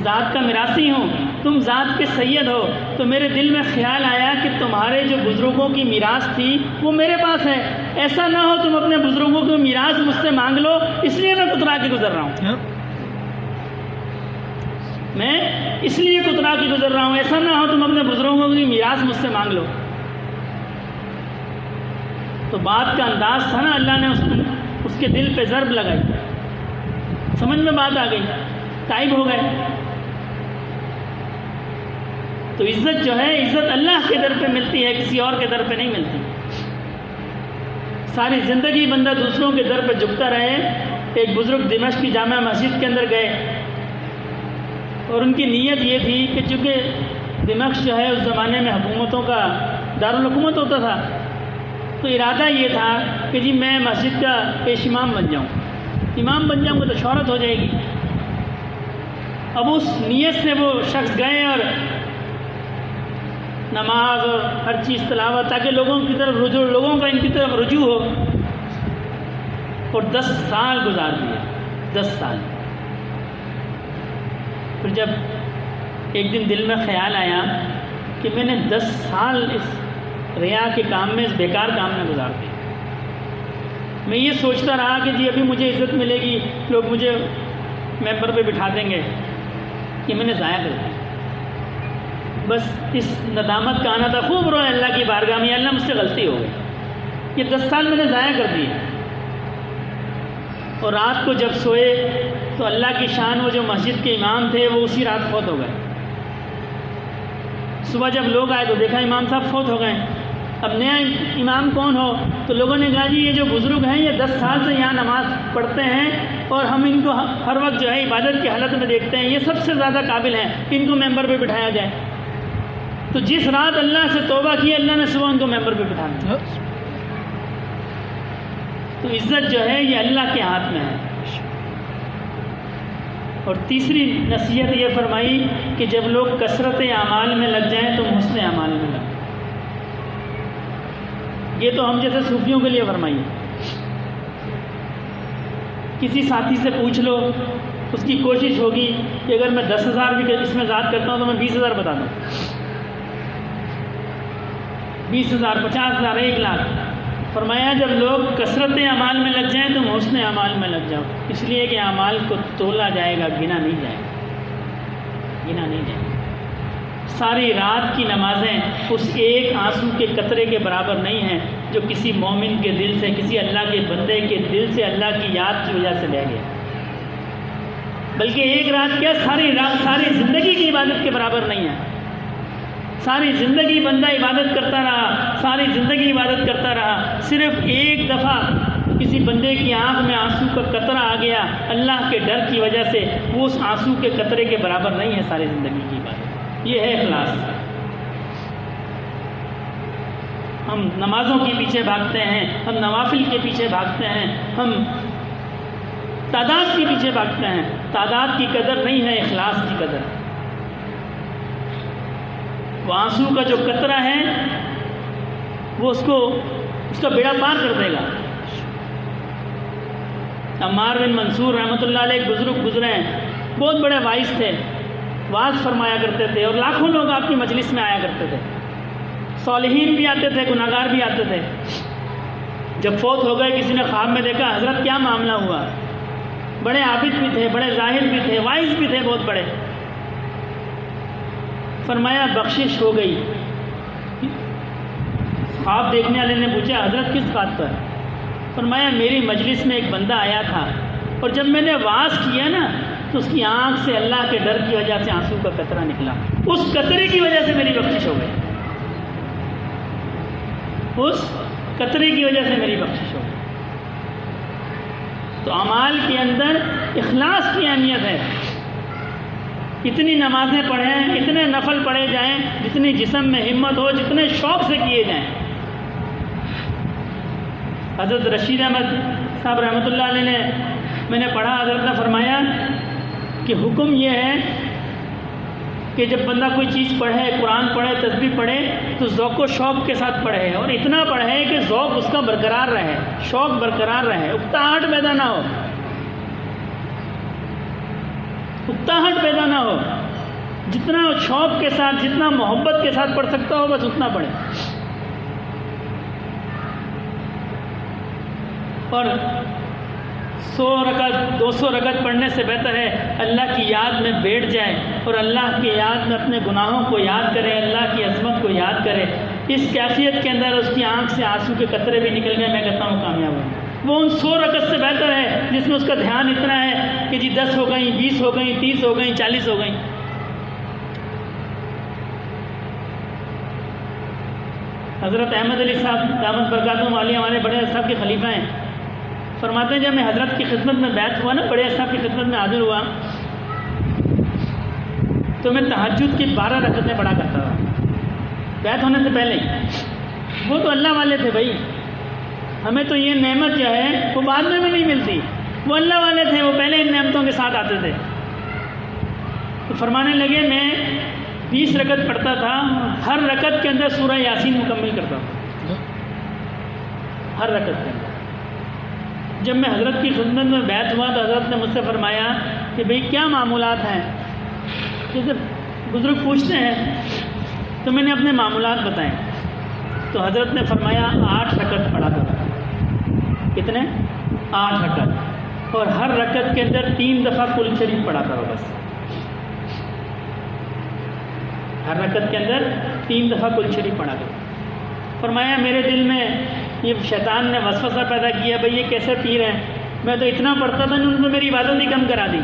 ذات کا میراثی ہوں، تم ذات کے سید ہو۔ تو میرے دل میں خیال آیا کہ تمہارے جو بزرگوں کی میراث تھی وہ میرے پاس ہے، ایسا نہ ہو تم اپنے بزرگوں کی میراث مجھ سے مانگ لو، اس لیے میں کترا کے گزر رہا ہوں، میں اس لیے کترا کے گزر رہا ہوں، ایسا نہ ہو تم اپنے بزرگوں کی میراث مجھ سے مانگ لو۔ تو بات کا انداز تھا نا، اللہ نے اس کے دل پہ ضرب لگائی، سمجھ میں بات آ گئی، تائب ہو گئے۔ تو عزت جو ہے، عزت اللہ کے در پہ ملتی ہے، کسی اور کے در پہ نہیں ملتی۔ ساری زندگی بندہ دوسروں کے در پہ جھکتا رہے۔ ایک بزرگ دمشق کی جامع مسجد کے اندر گئے اور ان کی نیت یہ تھی کہ چونکہ دمشق جو ہے اس زمانے میں حکومتوں کا دارالحکومت ہوتا تھا، تو ارادہ یہ تھا کہ جی میں مسجد کا پیش امام بن جاؤں، امام بن جاؤں گا تو شہرت ہو جائے گی۔ اب اس نیت سے وہ شخص گئے اور نماز اور ہر چیز تلاوت، تاکہ لوگوں کی طرف رجوع، لوگوں کا ان کی طرف رجوع ہو، اور 10 سال گزار دیے، 10 سال۔ پھر جب ایک دن دل میں خیال آیا کہ میں نے 10 سال اس ریا کے کام میں، اس بیکار کام میں گزار دیے، میں یہ سوچتا رہا کہ جی ابھی مجھے عزت ملے گی، لوگ مجھے ممبر پہ بٹھا دیں گے، کہ میں نے ضائع کر دیا۔ بس اس ندامت کا آنا تھا، خوب روئے اللہ کی بارگاہ میں، اللہ مجھ سے غلطی ہو گئی، یہ 10 سال میں نے ضائع کر دیے۔ اور رات کو جب سوئے تو اللہ کی شان، وہ جو مسجد کے امام تھے وہ اسی رات فوت ہو گئے۔ صبح جب لوگ آئے تو دیکھا امام صاحب فوت ہو گئے۔ اب نیا امام کون ہو؟ تو لوگوں نے کہا جی یہ جو بزرگ ہیں یہ 10 سال سے یہاں نماز پڑھتے ہیں اور ہم ان کو ہر وقت جو ہے عبادت کی حالت میں دیکھتے ہیں، یہ سب سے زیادہ قابل ہیں، ان کو ممبر پہ بٹھایا جائے۔ تو جس رات اللہ سے توبہ کی، اللہ نے صبح ان کو ممبر پہ بٹھا دیا۔ تو عزت جو ہے یہ اللہ کے ہاتھ میں ہے۔ اور تیسری نصیحت یہ فرمائی کہ جب لوگ کثرت اعمال میں لگ جائیں تو حسن اعمال میں لگ۔ یہ تو ہم جیسے صوفیوں کے لیے فرمائی ہے. کسی ساتھی سے پوچھ لو، اس کی کوشش ہوگی کہ اگر میں 10,000 بھی اس میں ذات کرتا ہوں تو میں 20,000 بتا دوں. 20,000 50,000 1,00,000. فرمایا جب لوگ کثرت اعمال میں لگ جائیں تم حسن اعمال میں لگ جاؤ، اس لیے کہ اعمال کو تولا جائے گا، گنا نہیں جائے گا، گنا نہیں جائے گا. ساری رات کی نمازیں اس ایک آنسو کے قطرے کے برابر نہیں ہیں جو کسی مومن کے دل سے، کسی اللہ کے بندے کے دل سے اللہ کی یاد کی وجہ سے بہ گیا. بلکہ ایک رات کیا، ساری رات، ساری زندگی کی عبادت کے برابر نہیں ہے. ساری زندگی بندہ عبادت کرتا رہا، ساری زندگی عبادت کرتا رہا، صرف ایک دفعہ کسی بندے کی آنکھ میں آنسو کا قطرہ آ گیا اللہ کے ڈر کی وجہ سے، وہ اس آنسو کے قطرے کے برابر نہیں ہے ساری زندگی کی عبادت. یہ ہے اخلاص. ہم نمازوں کے پیچھے بھاگتے ہیں، ہم نوافل کے پیچھے بھاگتے ہیں، ہم تعداد کے پیچھے بھاگتے ہیں. تعداد کی قدر نہیں ہے، اخلاص کی قدر. وہ آنسو کا جو قطرہ ہے وہ اس کا بیڑا پار کر دے گا. عمار بن منصور رحمۃ اللہ علیہ ایک بزرگ گزرے ہیں، بہت بڑے وائز تھے، واعظ فرمایا کرتے تھے اور لاکھوں لوگ آپ کی مجلس میں آیا کرتے تھے. صالحین بھی آتے تھے، گناہگار بھی آتے تھے. جب فوت ہو گئے کسی نے خواب میں دیکھا، حضرت کیا معاملہ ہوا؟ بڑے عابد بھی تھے، بڑے زاہد بھی تھے، وائز بھی تھے بہت بڑے. فرمایا بخشش ہو گئی. خواب دیکھنے والے نے پوچھا حضرت کس بات پر؟ فرمایا میری مجلس میں ایک بندہ آیا تھا اور جب میں نے واعظ کیا نا تو اس کی آنکھ سے اللہ کے ڈر کی وجہ سے آنسو کا قطرہ نکلا، اس قطرے کی وجہ سے میری بخشش ہو گئی، اس قطرے کی وجہ سے میری بخشش ہو گئی. تو اعمال کے اندر اخلاص کی اہمیت ہے. اتنی نمازیں پڑھیں، اتنے نفل پڑھے جائیں، جتنی جسم میں ہمت ہو، جتنے شوق سے کیے جائیں. حضرت رشید احمد صاحب رحمۃ اللہ علیہ نے، میں نے پڑھا، حضرت نے فرمایا کہ حکم یہ ہے کہ جب بندہ کوئی چیز پڑھے، قرآن پڑھے، تسبیح پڑھے تو ذوق و شوق کے ساتھ پڑھے، اور اتنا پڑھے کہ ذوق اس کا برقرار رہے، شوق برقرار رہے، اکتاہٹ پیدا نہ ہو، اکتاہٹ پیدا نہ ہو. جتنا شوق کے ساتھ، جتنا محبت کے ساتھ پڑھ سکتا ہو بس اتنا پڑھے. اور 100 رکعت 200 رکعت پڑھنے سے بہتر ہے اللہ کی یاد میں بیٹھ جائے اور اللہ کی یاد میں اپنے گناہوں کو یاد کرے، اللہ کی عظمت کو یاد کرے. اس کیفیت کے اندر اس کی آنکھ سے آنسو کے قطرے بھی نکل گئے، میں کہتا ہوں کامیاب ہوں. وہ ان 100 رکعت سے بہتر ہے جس میں اس کا دھیان اتنا ہے کہ جی 10 ہو گئیں، 20 ہو گئیں، 30 ہو گئیں، 40 ہو گئیں. حضرت احمد علی صاحب دامت برکاتہم عالیہ ہمارے بڑے صاحب کے خلیفہ ہیں. فرماتے ہیں جب میں حضرت کی خدمت میں بیعت ہوا نا، بڑے صاحب کی خدمت میں حاضر ہوا تو میں تہجد کی 12 رکعتیں پڑھا کرتا تھا بیعت ہونے سے پہلے ہی. وہ تو اللہ والے تھے بھائی، ہمیں تو یہ نعمت جو ہے وہ بعد میں بھی نہیں ملتی. وہ اللہ والے تھے، وہ پہلے ان نعمتوں کے ساتھ آتے تھے. تو فرمانے لگے میں 20 رکعت پڑھتا تھا، ہر رکعت کے اندر سورہ یاسین مکمل کرتا تھا، ہر رکعت کے اندر. جب میں حضرت کی خدمت میں بیعت ہوا تو حضرت نے مجھ سے فرمایا کہ بھئی کیا معمولات ہیں. جیسے بزرگ پوچھتے ہیں تو میں نے اپنے معمولات بتائے تو حضرت نے فرمایا 8 رکعت پڑھا تھا. کتنے؟ 8 رکعت، اور ہر رکعت کے اندر 3 دفعہ کل شریف پڑھا تھا. بس ہر رکعت کے اندر 3 دفعہ کل شریف پڑھا تھا. فرمایا میرے دل میں یہ شیطان نے وسوسہ پیدا کیا، بھئی یہ کیسے پیر ہیں، میں تو اتنا پڑھتا تھا انہوں نے میری عبادت ہی کم کرا دی.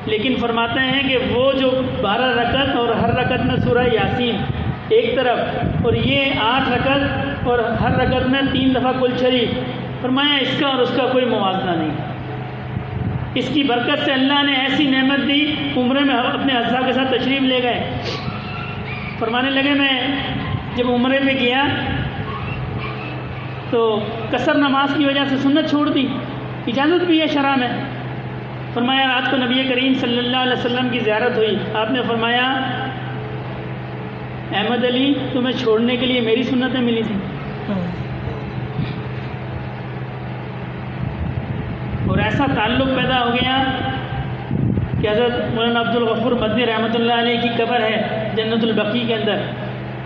لیکن فرماتے ہیں کہ وہ جو 12 رکعت اور ہر رکعت میں سورہ یاسین ایک طرف، اور یہ 8 رکعت اور ہر رکعت میں 3 دفعہ کل شریف، فرمایا اس کا اور اس کا کوئی موازنہ نہیں. اس کی برکت سے اللہ نے ایسی نعمت دی، عمرے میں اپنے اعزاء کے ساتھ تشریف لے گئے. فرمانے لگے میں جب عمرے پہ گیا تو قصر نماز کی وجہ سے سنت چھوڑ دی، اجازت بھی ہے شرع میں. فرمایا رات کو نبی کریم صلی اللہ علیہ وسلم کی زیارت ہوئی، آپ نے فرمایا احمد علی تمہیں چھوڑنے کے لیے میری سنتیں ملی تھیں. اور ایسا تعلق پیدا ہو گیا کہ حضرت مولانا عبدالغفور مدنی رحمۃ اللہ علیہ کی قبر ہے جنت البقیع کے اندر،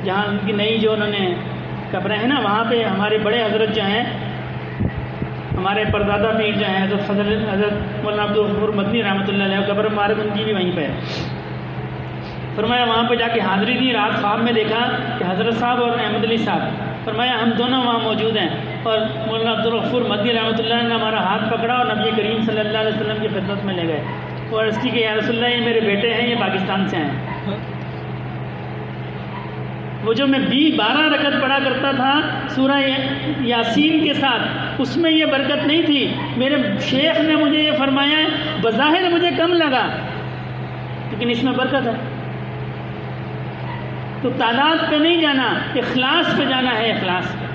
جہاں ان کی نئی جو انہوں نے قبریں ہیں نا، وہاں پہ ہمارے بڑے حضرت جو ہیں، ہمارے پردادا پیر جو ہیں حضرت مولانا عبدالغفور مدنی رحمۃ اللہ علیہ، قبر مبارک ان کی بھی وہیں پہ ہے. فرمایا وہاں پہ جا کے حاضری دی، رات خواب میں دیکھا کہ حضرت صاحب اور احمد علی صاحب، فرمایا ہم دونوں وہاں موجود ہیں، اور مولانا عبدالغفور مدنی رحمۃ اللہ نے ہمارا ہاتھ پکڑا اور نبی کریم صلی اللہ علیہ وسلم کی خدمت میں لے گئے اور اس کی کہ یا رسول اللہ یہ میرے بیٹے ہیں، یہ پاکستان سے ہیں. وہ جو میں 12 رکعت پڑھا کرتا تھا سورہ یاسین کے ساتھ، اس میں یہ برکت نہیں تھی. میرے شیخ نے مجھے یہ فرمایا ہے، بظاہر مجھے کم لگا لیکن اس میں برکت ہے. تو تعداد پہ نہیں جانا، اخلاص پہ جانا ہے. اخلاص پہ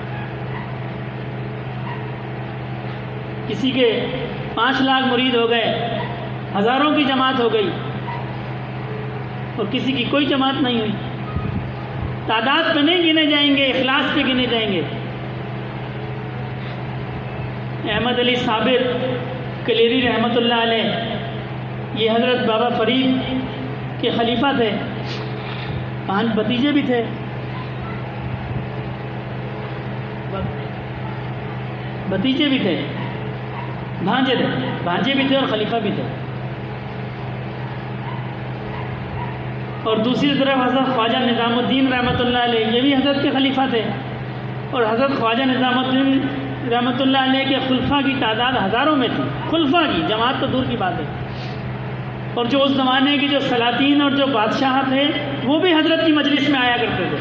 کسی کے 5 لاکھ مرید ہو گئے، ہزاروں کی جماعت ہو گئی، اور کسی کی کوئی جماعت نہیں ہوئی. تعداد پہ نہیں گنے جائیں گے، اخلاص پہ گنے جائیں گے. احمد علی صابر کلیری رحمۃ اللہ علیہ، یہ حضرت بابا فرید کے خلیفہ تھے، 5 بھتیجے بھی تھے، بھتیجے بھی تھے، بھانجے بھی تھے اور خلیفہ بھی تھے. اور دوسری طرف حضرت خواجہ نظام الدین رحمۃ اللہ علیہ، یہ بھی حضرت کے خلیفہ تھے، اور حضرت خواجہ نظام الدین رحمۃ اللہ علیہ کے خلفاء کی تعداد ہزاروں میں تھی. خلفاء کی جماعت تو دور کی بات ہے. اور جو اس زمانے کے جو سلاطین اور جو بادشاہ تھے وہ بھی حضرت کی مجلس میں آیا کرتے تھے.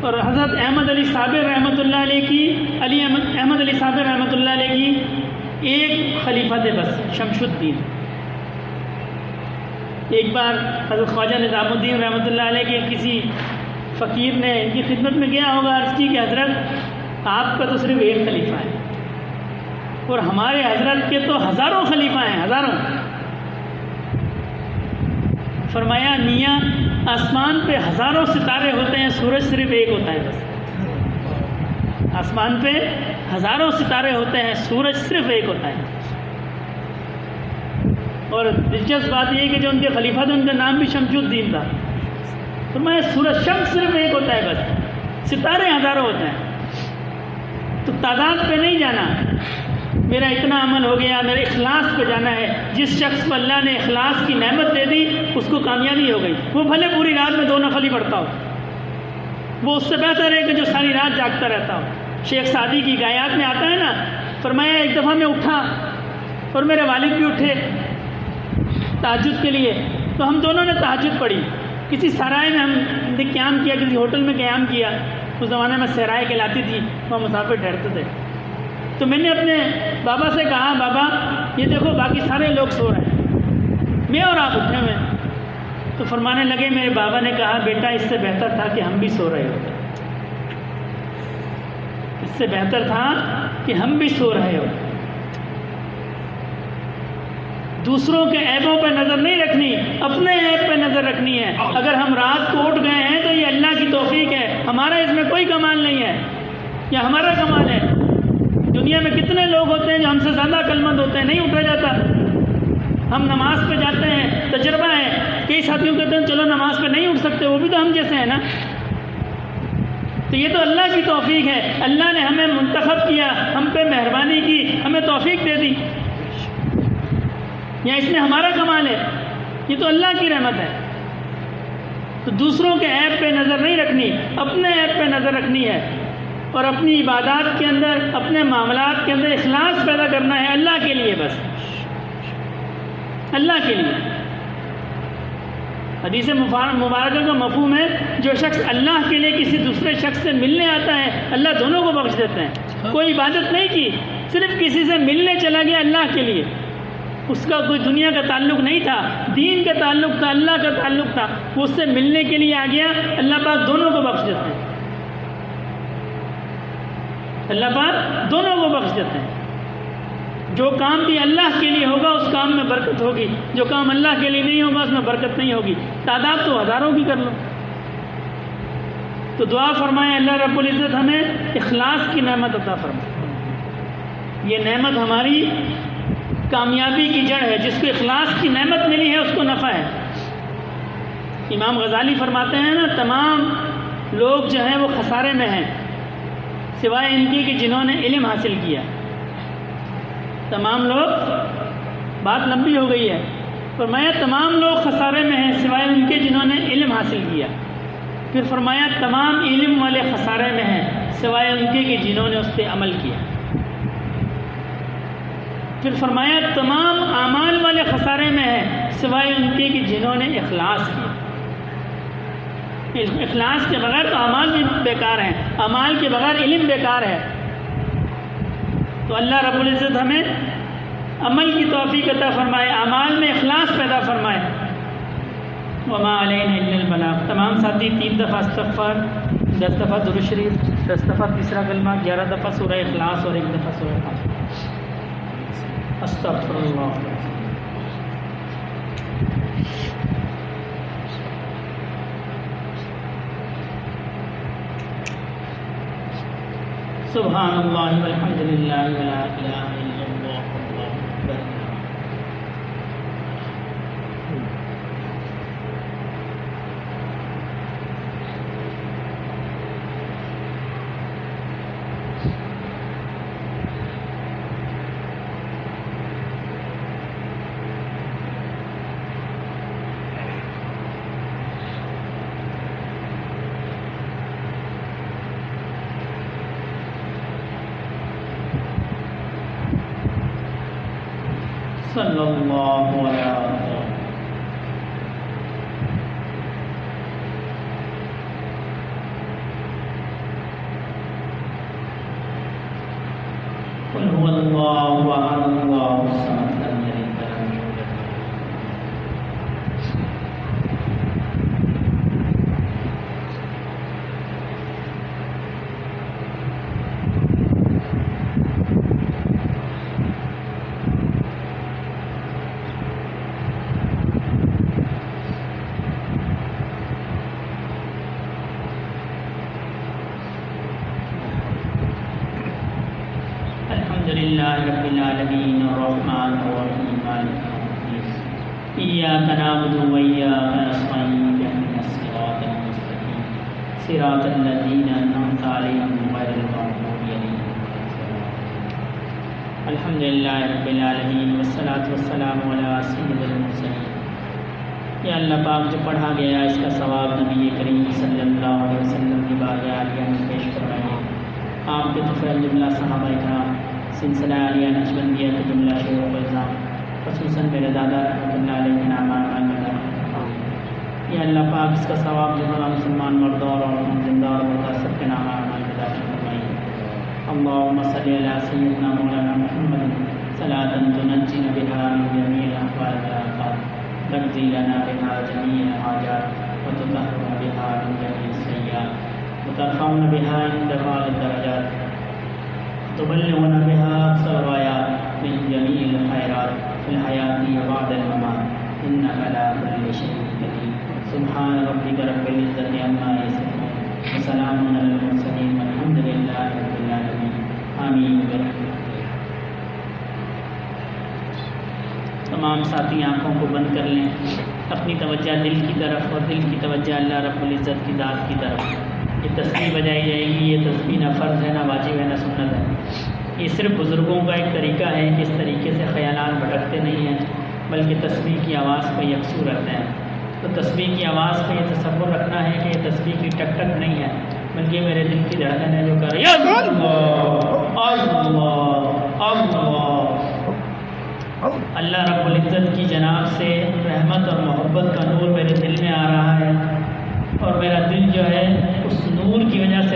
اور حضرت احمد علی صابر رحمۃ اللہ علیہ کی احمد علی صابر رحمۃ اللہ علیہ کی ایک خلیفہ تھے بس، شمس الدین. ایک بار حضرت خواجہ نظام الدین رحمۃ اللہ علیہ کے کسی فقیر نے ان کی خدمت میں گیا ہوگا، عرض کی کہ حضرت آپ کا تو صرف ایک خلیفہ ہے اور ہمارے حضرت کے تو ہزاروں خلیفہ ہیں، ہزاروں. فرمایا میاں آسمان پہ ہزاروں ستارے ہوتے ہیں، سورج صرف ایک ہوتا ہے بس. آسمان پہ ہزاروں ستارے ہوتے ہیں، سورج صرف ایک ہوتا ہے. اور دلچسپ بات یہ ہے کہ جو ان کے خلیفہ تھے ان کا نام بھی شمس الدین تھا. فرمایا سورج شمس صرف ایک ہوتا ہے بس، ستارے ہزاروں ہوتے ہیں. تو تعداد پہ نہیں جانا، میرا اتنا عمل ہو گیا، میرے اخلاص پہ جانا ہے. جس شخص کو اللہ نے اخلاص کی نعمت دے دی اس کو کامیابی ہو گئی. وہ بھلے پوری رات میں 2 نفل ہی پڑھتا ہو، وہ اس سے بہتر ہے کہ جو ساری رات جاگتا رہتا ہو. شیخ سعدی کی گایات میں آتا ہے نا، فرمایا ایک دفعہ میں اٹھا اور میرے والد بھی اٹھے تہجد کے لیے، تو ہم دونوں نے تہجد پڑھی. کسی سرائے میں ہم نے قیام کیا، کسی ہوٹل میں قیام کیا. اس زمانے میں سرائے کہلاتی تھی، وہاں مسافر ٹھہرتے تھے. تو میں نے اپنے بابا سے کہا، بابا یہ دیکھو باقی سارے لوگ سو رہے ہیں، میں اور آپ اٹھے ہوئے. تو فرمانے لگے، میرے بابا نے کہا بیٹا اس سے بہتر تھا کہ ہم بھی سو رہے ہوتے، اس سے بہتر تھا کہ ہم بھی سو رہے ہوتے. دوسروں کے عیبوں پہ نظر نہیں رکھنی، اپنے عیب پہ نظر رکھنی ہے. اگر ہم رات کو اٹھ گئے ہیں تو یہ اللہ کی توفیق ہے، ہمارا اس میں کوئی کمال نہیں ہے، یہ ہمارا کمال ہے. دنیا میں کتنے لوگ ہوتے ہیں جو ہم سے زیادہ عقلمند ہوتے ہیں، نہیں اٹھا جاتا. ہم نماز پہ جاتے ہیں، تجربہ ہے. کئی ساتھیوں کہتے ہیں چلو نماز پہ نہیں اٹھ سکتے، وہ بھی تو ہم جیسے ہیں نا. تو یہ تو اللہ کی توفیق ہے، اللہ نے ہمیں منتخب کیا، ہم پہ مہربانی کی، ہمیں توفیق دے دی. یا اس میں ہمارا کمال ہے؟ یہ تو اللہ کی رحمت ہے. تو دوسروں کے عیب پہ نظر نہیں رکھنی، اپنے عیب پہ نظر رکھنی ہے. اور اپنی عبادات کے اندر، اپنے معاملات کے اندر اخلاص پیدا کرنا ہے اللہ کے لیے، بس اللہ کے لیے. حدیث مبارکہ کا مفہوم ہے جو شخص اللہ کے لیے کسی دوسرے شخص سے ملنے آتا ہے اللہ دونوں کو بخش دیتے ہیں. کوئی عبادت نہیں کی، صرف کسی سے ملنے چلا گیا اللہ کے لیے، اس کا کوئی دنیا کا تعلق نہیں تھا، دین کا تعلق تھا، اللہ کا تعلق تھا. وہ اس سے ملنے کے لیے آ گیا، اللہ پاک دونوں کو بخش دیتے ہیں. اللہ پاک دونوں کو بخش دیتے ہیں. جو کام بھی اللہ کے لیے ہوگا اس کام میں برکت ہوگی، جو کام اللہ کے لیے نہیں ہوگا اس میں برکت نہیں ہوگی۔ تعداد تو ہزاروں کی کر لو۔ تو دعا فرمائے اللہ رب العزت ہمیں اخلاص کی نعمت عطا فرمائے۔ یہ نعمت ہماری کامیابی کی جڑ ہے، جس کو اخلاص کی نعمت ملی ہے اس کو نفع ہے۔ امام غزالی فرماتے ہیں نا، تمام لوگ جو ہیں وہ خسارے میں ہیں سوائے ان کی کہ جنہوں نے علم حاصل کیا۔ تمام لوگ، بات لمبی ہو گئی ہے، فرمایا تمام لوگ خسارے میں ہیں سوائے ان کے جنہوں نے علم حاصل کیا۔ پھر فرمایا تمام علم والے خسارے میں ہیں سوائے ان کے کہ جنہوں نے اس پہ عمل کیا۔ پھر فرمایا تمام اعمال والے خسارے میں ہیں سوائے ان کے کہ جنہوں نے اخلاص کیا۔ اخلاص کے بغیر تو اعمال بھی بیکار ہیں، اعمال کے بغیر علم بیکار ہے۔ تو اللہ رب العزت ہمیں عمل کی توفیق عطا فرمائے، اعمال میں اخلاص پیدا فرمائے۔ وما علینا الا البلاغ۔ تمام ساتھی 3 دفعہ استغفار، 10 دفعہ درود شریف، 10 دفعہ تیسرا کلمہ، 11 دفعہ سورہ اخلاص اور 1 دفعہ سورہ فاتحہ۔ استغفر اللہ۔ سبحان اللہ والحمد للہ ولا الہ الا اللہ واللہ اکبر۔ صلی اللہ علیہ وسلم۔ قل هو اللہ احد اللہ الصمد لم یلد ولم یولد۔ الحمدللہ رب العالمین الرحمن الرحیم مالک یوم الدین ایاک نعبد و ایاک نستعین اهدنا الصراط المستقیم صراط الذین انعمت علیہم غیر المغضوب علیہم ولا الضالین۔ الحمدللہ رب العالمین والصلاة والسلام علی سید المرسلین۔ یا اللہ پاک جو پڑھا گیا اس کا ثواب نبی کریم صلی اللہ علیہ وسلم کی بارگاہ عالیہ میں پیش فرمائیے۔ آپ کے طفیل جملہ صحابہ کرام، سلسلہ عالیہ نقشبندیہ کے جملہ شیخ و الزام، خصوصاً میرے دادا رحمۃ اللہ علیہ کے نام یا اللہ پاک اس کا ثواب جو ہمارا مسلمان مردوں اور عورتوں زندہ اور مردہ سب کے نام اعمال میں داخل فرمائیے۔ اللہم صلی علی سیدنا مولانا محمد صلاۃ تنجینا بہا من جمیع الاحوال والآفات، تقضی لنا بہا جمیع الحاجات، وتطہرنا بہا من جمیع السیئات، وترفعنا بہا عند اعلی الدرجات، تبلغنا بها أقصى الغايات من جميع الخيرات في الحياة وبعد الممات، إنك على كل شيء قدير۔ سبحان ربك رب العزة عما يصفون وسلام على المرسلين والحمد لله رب العالمين، آمین برحمتہ۔ تمام ساتھی آنکھوں کو بند کر لیں، اپنی توجہ دل کی طرف اور دل کی توجہ اللہ رب العزت کی ذات کی طرف۔ یہ تسبیح بجائی جائے گی، یہ تسبیح نہ فرض ہے نہ واجب ہے نہ سنت ہے، یہ صرف بزرگوں کا ایک طریقہ ہے کہ اس طریقے سے خیالات بھٹکتے نہیں ہیں، بلکہ تسبیح کی آواز پہ یکسو رہتے ہیں۔ تو تسبیح کی آواز پہ یہ تصور رکھنا ہے کہ یہ تسبیح کی ٹک ٹک نہیں ہے، بلکہ میرے دل کی دھڑکن ہے جو کر رہی ہے اللہ رب العزت کی جناب سے رحمت اور محبت کا نور میرے دل میں آ رہا ہے، اور میرا دل جو ہے اس نور کی وجہ سے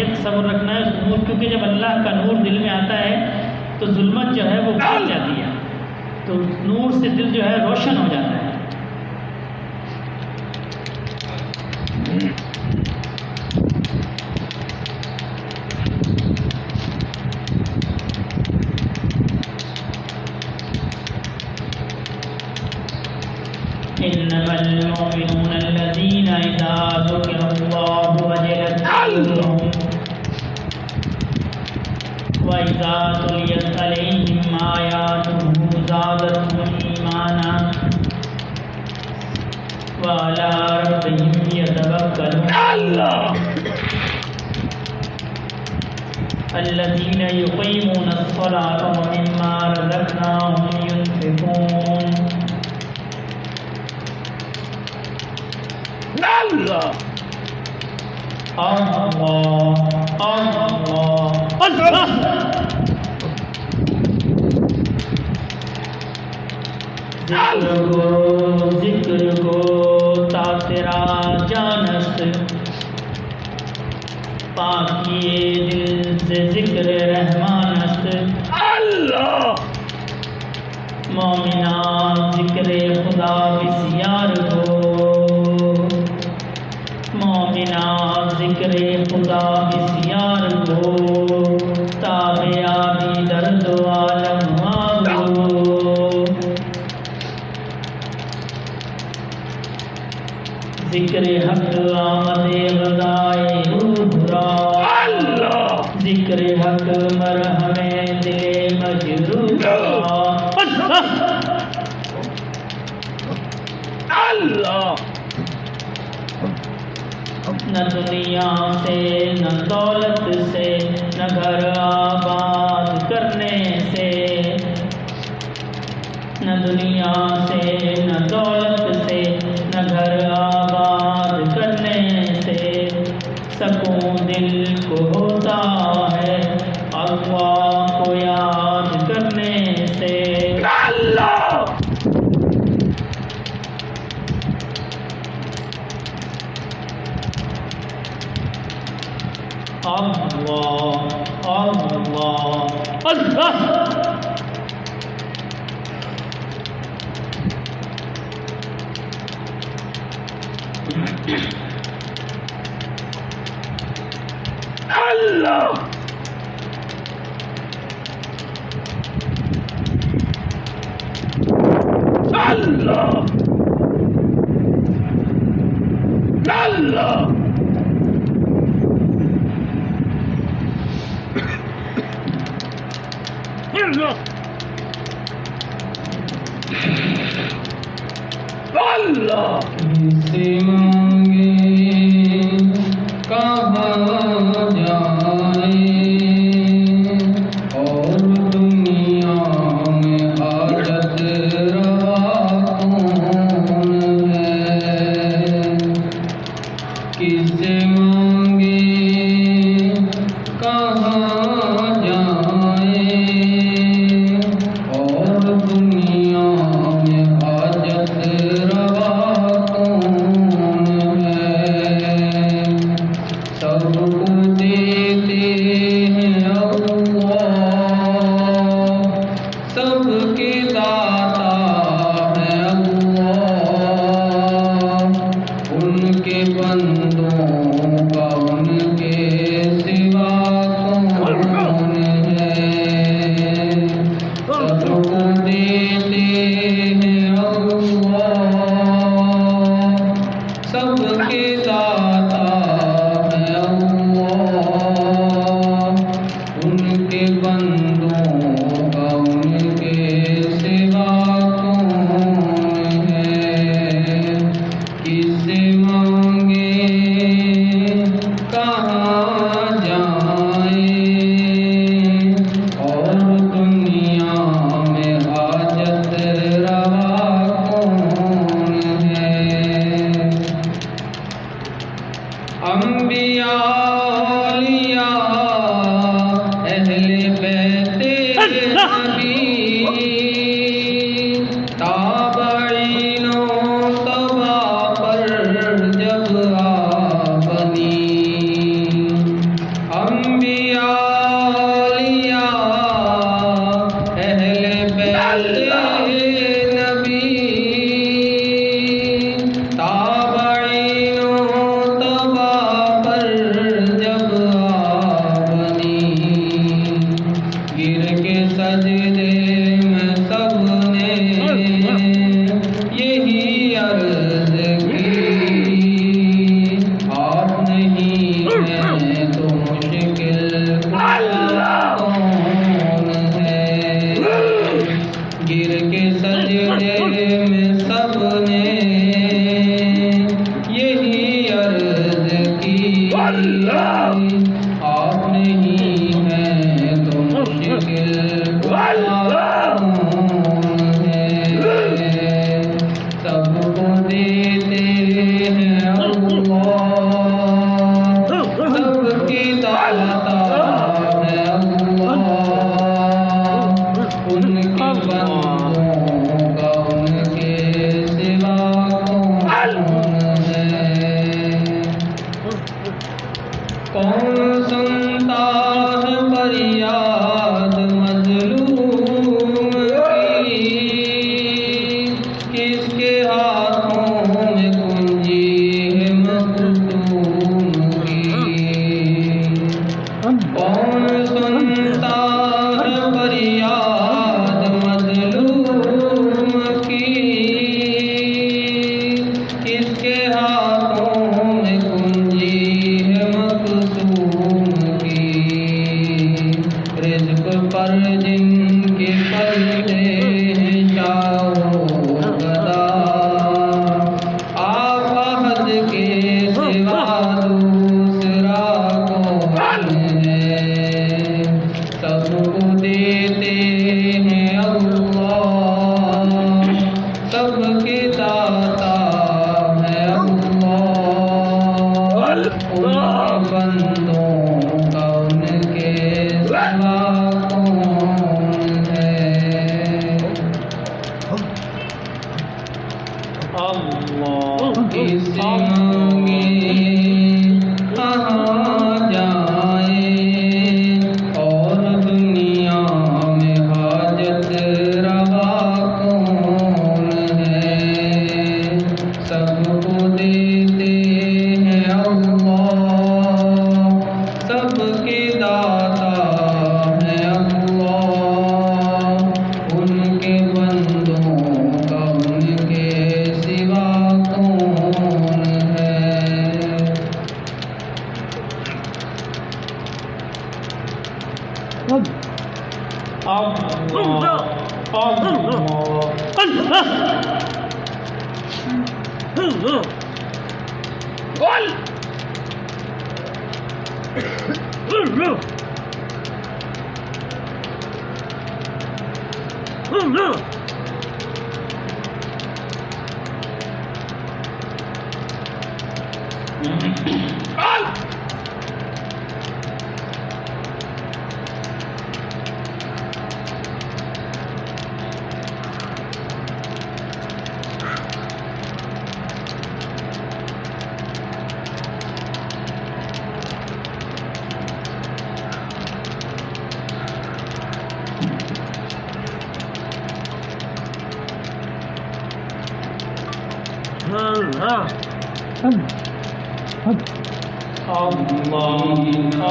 یہ تصور رکھنا ہے اس نور، کیونکہ جب اللہ کا نور دل میں آتا ہے تو ظلمت جو ہے وہ بھاگ جاتی ہے، تو نور سے دل جو ہے روشن ہو جاتا ہے۔ إنما المؤمنون الذين إذا ذكر الله وجلت قلوبهم وإذا تليت عليهم آياته زادتهم إيمانا وعلى ربهم يتوكلون الذين يقيمون الصلاة ومما رزقناهم ينفقون الله ذکر کو تا تیرا جانست پاکی دل سے ذکر رحمانست اللہ مومنان ذکر خدا بسیار کو مومنان ذکر خدا بسیار کو تابعی درد و عالم آگو ذکر حق آمد غذائے روح را ذکر حق مرہم دل مجروح اللہ نہ دنیا سے نہ دولت سے نہ گھر آباد کرنے سے نہ دنیا سے نہ دولت سے نہ گھر آباد کرنے سے سکون دل کو ہوتا ہے اللہ کو یاد کرنے سے اللہ سے مانگے کہاں جائیں اور دنیا میں حاجت روا کون ہے کس سے مانگے کہاں جائیں اور دنیا میں حاجت یہی عرض کے بندوں کا ان کے سوا کون ہے؟ کون سنتا ہے فریاد مظلوم کی؟ کس کے ہاتھوں میں کنجی ہے مخدوم کی؟ کون سنتا ہے فریاد مظلوم کی؟ کس کے ہاتھوں میں کنجی ہے مقصوم کی؟ رزق پر جن کے پلتے ہیں چاہو گدا، آپ احد کے سوا دوسرا کون ہے؟ سب کو دیتے ہیں اللہ، سب کے داتا ہے اللہ، ان کے بندوں کا ان کے سوا کون ہے؟ کس سے مانگے کہاں جائیں، اور دنیا میں حاجت روا کون ہے؟ سب کو دیتے ہیں اللہ، سب کے داتا ہے اللہ، ان کے بندوں کا ان کے سوا کون ہے؟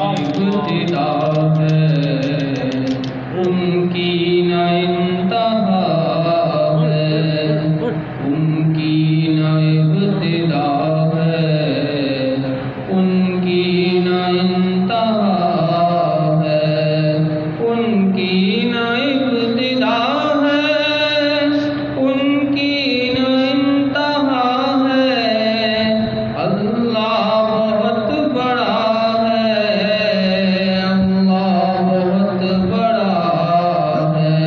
ابتدا ہے ان کی نہ انتہا ہے، ان کی نہ ابتدا ہے، ان کی نہ انتہا ہے، ان کی نہ ابتدا ہے، ان کی نہ انتہا ہے۔ اللہ بہت بڑا ہے، اللہ بہت بڑا ہے،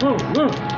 Thank you.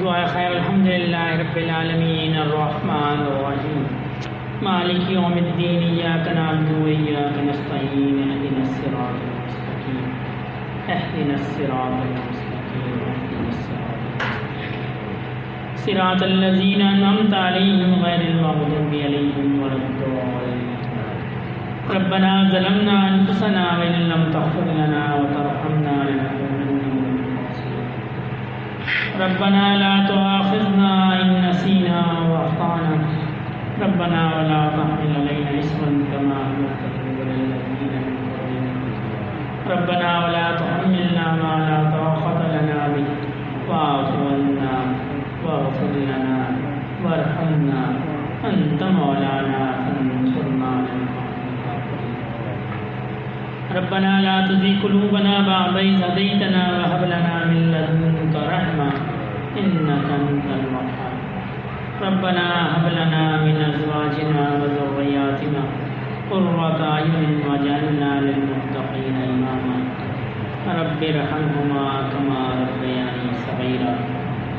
دعا خیر الحمدللہ رب العالمین الرحمن الرحیم مالک یوم الدین ایاک نعبد و ایاک نستعین اهدنا الصراط المستقیم اهدنا الصراط المستقیم اهدنا الصراط المستقیم صراط الذین انعمت علیہم غیر المغضوب علیہم ولا الضالین ربنا ظلمنا انفسنا وان لم تغفر لنا وترحمنا لنكونن من الخاسرين ربنا لا تؤاخذنا إن نسينا وأخطأنا ربنا ولا تحمل علينا إصرا كما حملته على الذين من قبلنا ربنا ولا تحملنا ما لا طاقة لنا به واعف عنا واغفر لنا وارحمنا أنت مولانا فانصرنا على القوم الكافرين ربنا لا تزغ قلوبنا بعد إذ هديتنا وهب لنا من لدنك رحمة إنك أنت الوهاب ربنا هب لنا من أزواجنا وذرياتنا قرة أعين واجعلنا للمتقين إماما رب ارحمهما كما ربياني صغيرا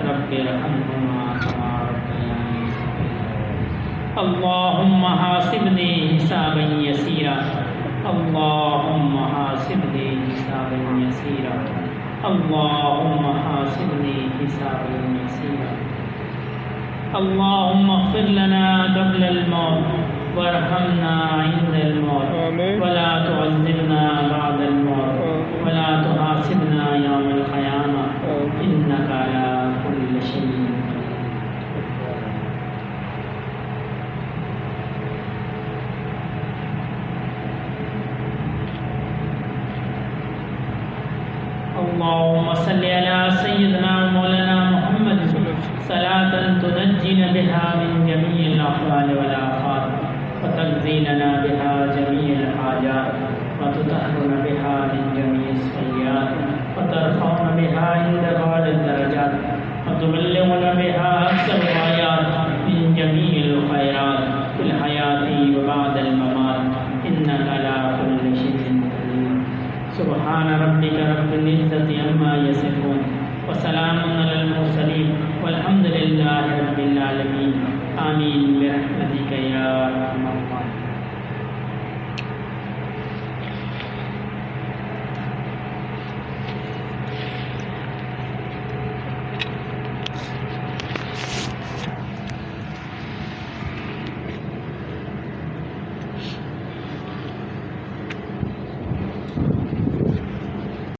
رب ارحمهما كما ربياني صغيرا اللهم حاسبني حسابا يسيرا اللهم حاسبني حسابا يسيرا اللهم حاسبني حسابا يسيرا اللهم اغفر لنا قبل الموت وارحمنا عند الموت ولا تعذبنا بعد الموت ولا تحاسبنا يوم القيامة إنك على كل شيء اللهم صل على سيدنا مولانا محمد صلاة تنجينا بها من جميع الأحوال والآفات وتقضي لنا بها جميع الحاجات وتطهرنا بها من جميع السيئات وترفعنا بها عند غاية الدرجات وتبلغنا بها أقصى الغايات من جميع الخيرات في الحياة وبعد الممات إنك على كل شيء قدير سبحان ربك رب العزة عما يصفون وسلام على المرسلين والحمد لله رب العالمين آمين برحمتك يا أرحم الراحمين.